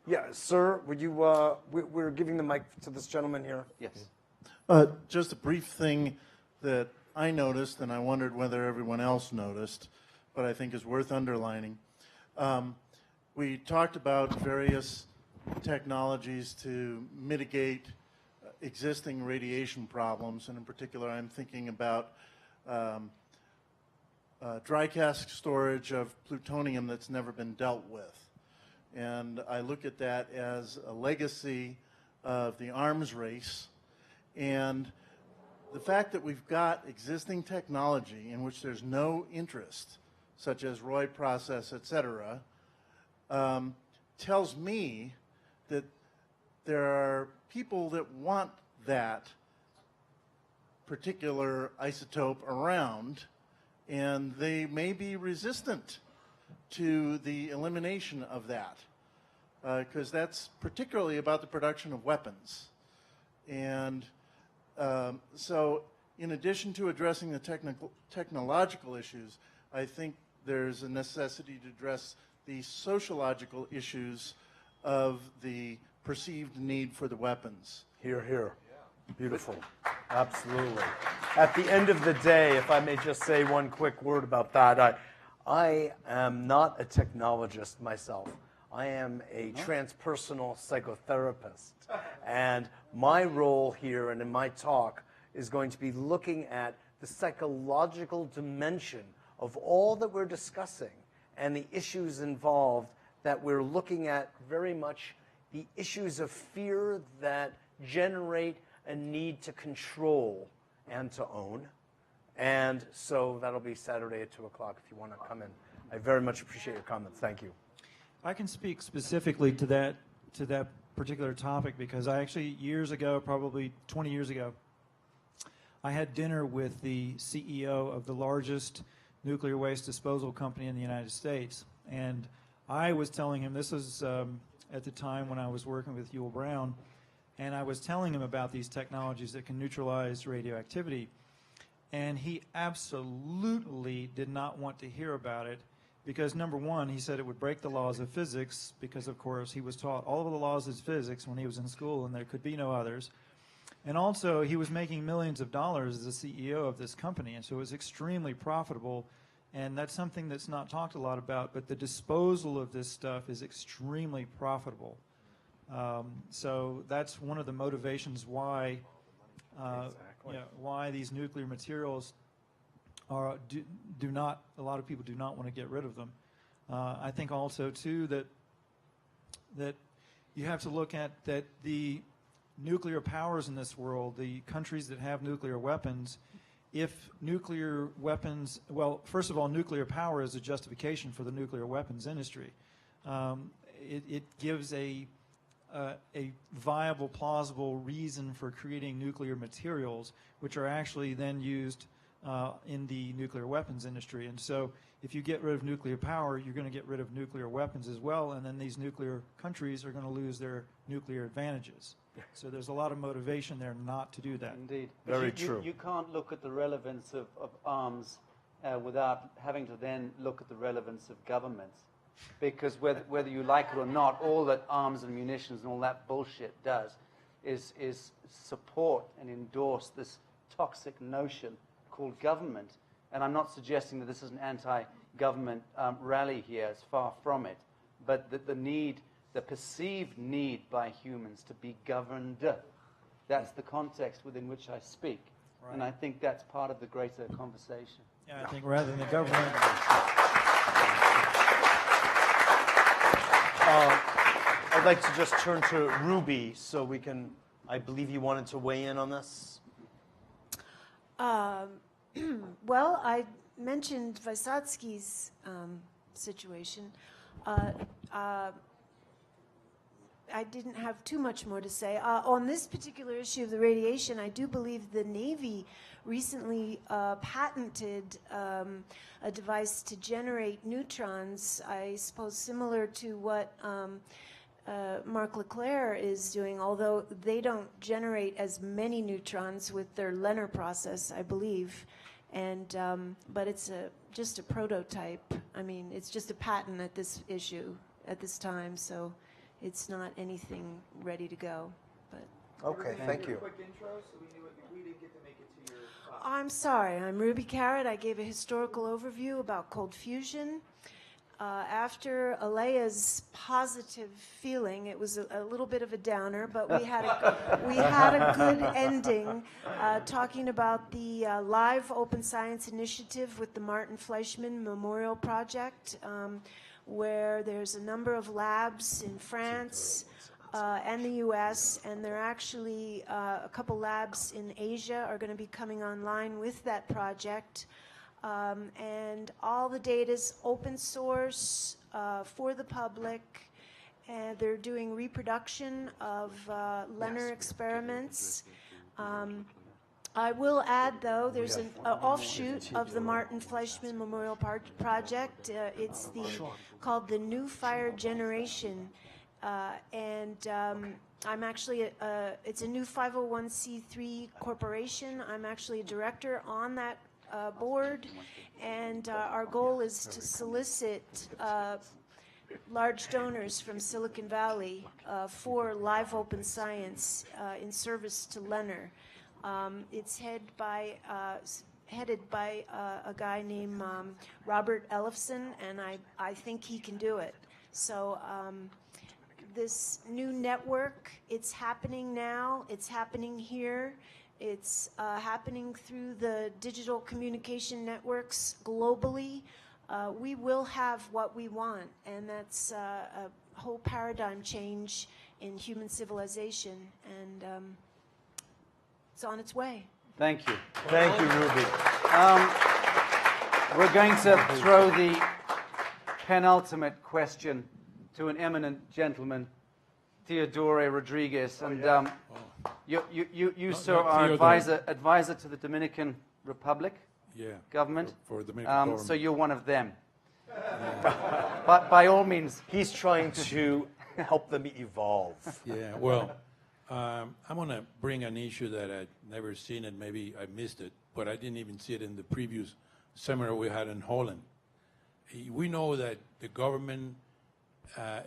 Speaker 2: Yeah, sir, would you, we're giving the mic to this gentleman here.
Speaker 4: Yes.
Speaker 5: Just a brief thing that I noticed, and I wondered whether everyone else noticed, but I think is worth underlining. We talked about various technologies to mitigate existing radiation problems, and in particular I'm thinking about dry cask storage of plutonium that's never been dealt with. And I look at that as a legacy of the arms race. And the fact that we've got existing technology in which there's no interest, such as Roy process, et cetera, tells me that there are people that want that particular isotope around, and they may be resistant to the elimination of that, because that's particularly about the production of weapons. And so in addition to addressing the technological issues, I think there's a necessity to address the sociological issues of the perceived need for the weapons.
Speaker 2: Hear, hear. Beautiful. Absolutely. At the end of the day, if I may just say one quick word about that, I am not a technologist myself. I am a transpersonal psychotherapist. And my role here and in my talk is going to be looking at the psychological dimension of all that we're discussing and the issues involved that we're looking at, very much the issues of fear that generate a need to control and to own. And so that'll be Saturday at 2 o'clock if you want to come in. I very much appreciate your comments. Thank you.
Speaker 7: I can speak specifically to that particular topic because I actually, years ago, probably 20 years ago, I had dinner with the CEO of the largest nuclear waste disposal company in the United States. And I was telling him, this was at the time when I was working with Ewell Brown, and I was telling him about these technologies that can neutralize radioactivity. And he absolutely did not want to hear about it because, number one, he said it would break the laws of physics because, of course, he was taught all of the laws of physics when he was in school and there could be no others. And also, he was making millions of dollars as the CEO of this company, and so it was extremely profitable. And that's something that's not talked a lot about, but the disposal of this stuff is extremely profitable. So that's one of the motivations why why these nuclear materials are do not, a lot of people do not want to get rid of them. I think also too that you have to look at that the nuclear powers in this world, the countries that have nuclear weapons, if nuclear weapons, well, first of all, nuclear power is a justification for the nuclear weapons industry. It gives a viable, plausible reason for creating nuclear materials, which are actually then used in the nuclear weapons industry. And so if you get rid of nuclear power, you're going to get rid of nuclear weapons as well, and then these nuclear countries are going to lose their nuclear advantages. So there's a lot of motivation there not to do that.
Speaker 4: Indeed.
Speaker 2: Very true.
Speaker 4: You can't look at the relevance of arms without having to then look at the relevance of governments. Because whether you like it or not, all that arms and munitions and all that bullshit does is support and endorse this toxic notion called government. And I'm not suggesting that this is an anti-government rally here. It's far from it. But the perceived need by humans to be governed, that's the context within which I speak. Right. And I think that's part of the greater conversation.
Speaker 7: Yeah, I think rather than the government...
Speaker 2: I'd like to just turn to Ruby so we can, I believe you wanted to weigh in on this.
Speaker 22: Well, I mentioned Vysotsky's situation. I didn't have too much more to say. On this particular issue of the radiation, I do believe the Navy recently patented a device to generate neutrons, I suppose similar to what Mark Leclerc is doing, although they don't generate as many neutrons with their Lenner process, I believe. And but it's just a prototype. I mean, it's just a patent at this issue at this time, so it's not anything ready to go. But
Speaker 2: okay, thank you.
Speaker 18: Quick intro, so we didn't get to make it to your talk.
Speaker 22: I'm sorry. I'm Ruby Carrot. I gave a historical overview about cold fusion. After Alea's positive feeling, it was a little bit of a downer, but we had a good ending talking about the live open science initiative with the Martin Fleischmann Memorial Project, where there's a number of labs in France and the U.S., and there are actually a couple labs in Asia are going to be coming online with that project. And all the data is open source for the public, and they're doing reproduction of Lenner experiments. I will add, though, there's an offshoot of the Martin Fleischmann Memorial Project. It's called the New Fire Generation, and I'm actually it's a new 501c3 corporation. I'm actually a director on that board, and our goal is to solicit large donors from Silicon Valley for live open science in service to Lenner. It's headed by a guy named Robert Ellefson, and I think he can do it. So this new network, it's happening now. It's happening here. It's happening through the digital communication networks globally. We will have what we want, and that's a whole paradigm change in human civilization, and it's on its way.
Speaker 4: Thank you.
Speaker 2: Thank you, Ruby.
Speaker 4: We're going to throw the penultimate question to an eminent gentleman, Teodoro Rodriguez, and you sir, are advisor to the Dominican Republic government.
Speaker 6: For Dominican government.
Speaker 4: So you're one of them. But by all means,
Speaker 2: he's trying to help them evolve.
Speaker 6: Yeah. Well, I'm going to bring an issue that I'd never seen it. Maybe I missed it, but I didn't even see it in the previous seminar we had in Holland. We know that the government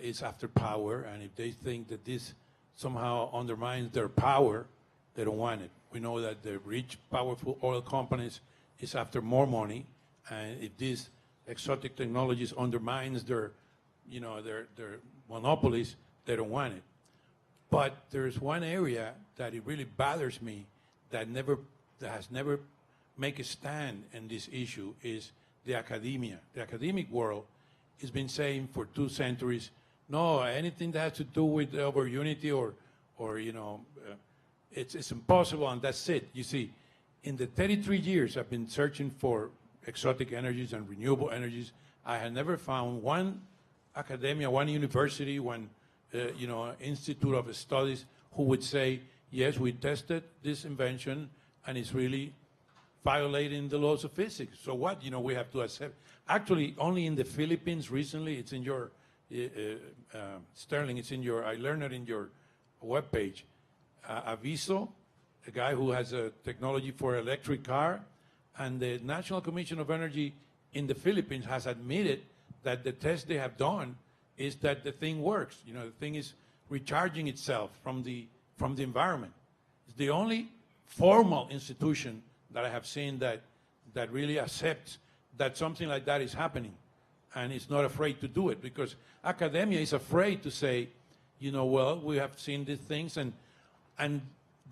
Speaker 6: is after power, and if they think that this somehow undermines their power, they don't want it. We know that the rich, powerful oil companies is after more money, and if these exotic technologies undermines their monopolies, they don't want it. But there's one area that it really bothers me that has never make a stand in this issue is the academia. The academic world has been saying for 2 centuries, no, anything that has to do with our unity or it's impossible, and that's it. You see, in the 33 years I've been searching for exotic energies and renewable energies, I have never found one academia, one university, one institute of studies who would say, yes, we tested this invention and it's really violating the laws of physics. So what? We have to accept. Actually, only in the Philippines recently, it's in your, Sterling, I learned it in your webpage. Aviso, a guy who has a technology for electric car, and the National Commission of Energy in the Philippines has admitted that the test they have done is that the thing works. The thing is recharging itself from the environment. It's the only formal institution that I have seen that really accepts that something like that is happening, and it's not afraid to do it, because academia is afraid to say, well, we have seen these things, and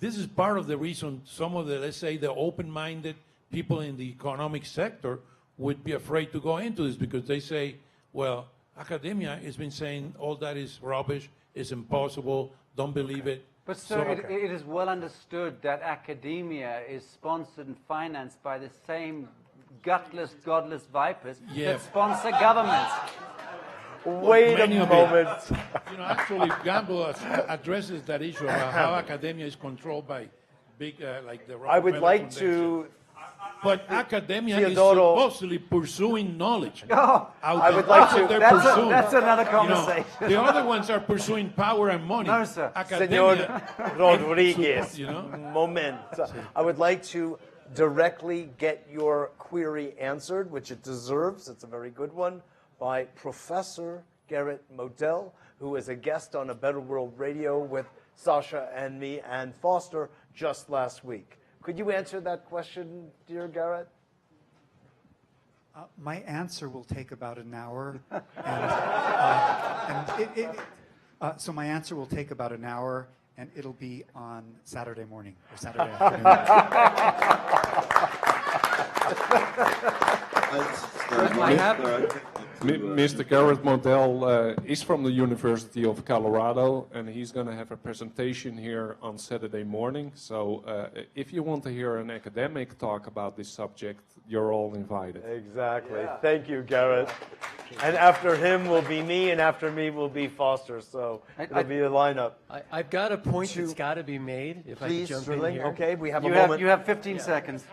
Speaker 6: this is part of the reason some of the, let's say, the open-minded people in the economic sector would be afraid to go into this, because they say, well, academia has been saying all that is rubbish, it's impossible, don't believe it.
Speaker 4: But sir, it is well understood that academia is sponsored and financed by the same gutless, godless vipers that sponsor governments.
Speaker 2: Wait a moment.
Speaker 6: Actually, Gamble addresses that issue about how academia is controlled by big, like the Rockefeller
Speaker 2: I would like
Speaker 6: Foundation.
Speaker 2: to.
Speaker 6: But academia
Speaker 2: Theodoro,
Speaker 6: is supposedly pursuing knowledge.
Speaker 2: I would like to.
Speaker 4: That's another conversation.
Speaker 6: The other ones are pursuing power and money.
Speaker 4: No, sir.
Speaker 2: Senor Rodriguez, moment. I would like to directly get your query answered, which it deserves. It's a very good one, by Professor Garrett Modell, who is a guest on A Better World Radio with Sacha and me and Foster just last week. Could you answer that question, dear Garrett?
Speaker 9: My answer will take about an hour. So my answer will take about an hour, and it'll be on Saturday morning or Saturday afternoon.
Speaker 19: Mr. Garrett Modell is from the University of Colorado, and he's going to have a presentation here on Saturday morning. So if you want to hear an academic talk about this subject, you're all invited.
Speaker 2: Exactly. Yeah. Thank you, Garrett. And after him will be me, and after me will be Foster. So it'll be a lineup.
Speaker 11: I've got a point that's got to be made. If
Speaker 2: Please,
Speaker 11: I could jump
Speaker 2: Sterling.
Speaker 11: in here.
Speaker 2: Okay, we have a moment.
Speaker 4: You have 15 seconds.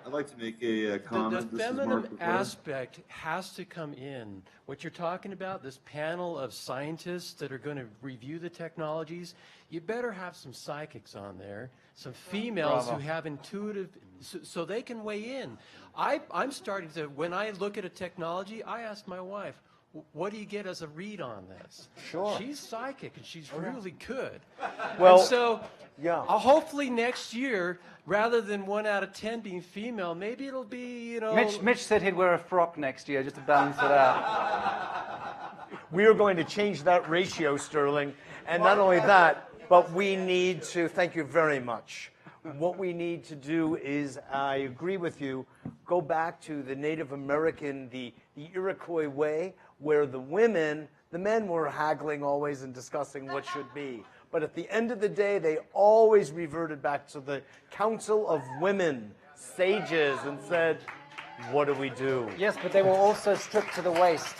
Speaker 3: I'd like to make a comment.
Speaker 11: The feminine aspect has to come in. What you're talking about, this panel of scientists that are going to review the technologies, you better have some psychics on there, some females who have intuitive, so they can weigh in. I'm starting to, when I look at a technology, I ask my wife, what do you get as a read on this?
Speaker 2: Sure.
Speaker 11: She's psychic, and she's really good.
Speaker 2: Well,
Speaker 11: and so
Speaker 2: yeah.
Speaker 11: Hopefully next year, rather than 1 out of 10 being female, maybe it'll be,
Speaker 4: Mitch said he'd wear a frock next year just to balance it out.
Speaker 2: We are going to change that ratio, Sterling. And not only that, but we need to, thank you very much. What we need to do is, I agree with you, go back to the Native American, the Iroquois way, where the men were haggling always and discussing what should be. But at the end of the day, they always reverted back to the Council of Women, sages, and said, what do we do?
Speaker 4: Yes, but they were also stripped to the waist.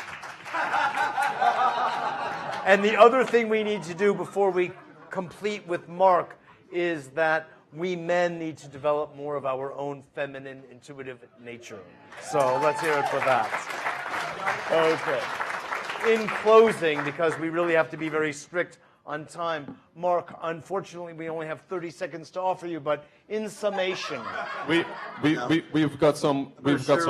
Speaker 2: And the other thing we need to do before we complete with Mark is that we men need to develop more of our own feminine, intuitive nature. So let's hear it for that. Okay. In closing, because we really have to be very strict on time, Mark, unfortunately, we only have 30 seconds to offer you, but in summation,
Speaker 19: we've got some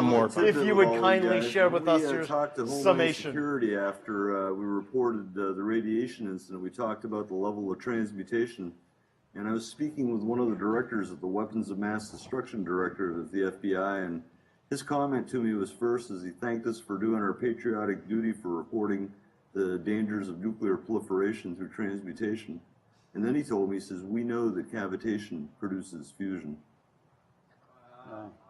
Speaker 19: more.
Speaker 2: If you would kindly share with us your
Speaker 3: talked to Homeland
Speaker 2: summation.
Speaker 3: Security after we reported the radiation incident. We talked about the level of transmutation, and I was speaking with one of the directors of the Weapons of Mass Destruction Directorate of the FBI, and his comment to me was first as he thanked us for doing our patriotic duty for reporting the dangers of nuclear proliferation through transmutation. And then he told me, he says, we know that cavitation produces fusion.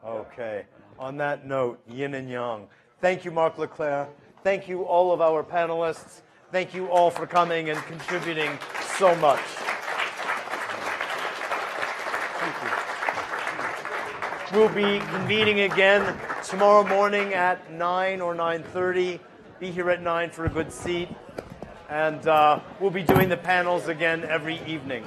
Speaker 2: Okay. On that note, yin and yang. Thank you, Mark Leclerc. Thank you, all of our panelists. Thank you all for coming and contributing so much. We'll be convening again tomorrow morning at 9 or 9:30. Be here at 9 for a good seat. And we'll be doing the panels again every evening.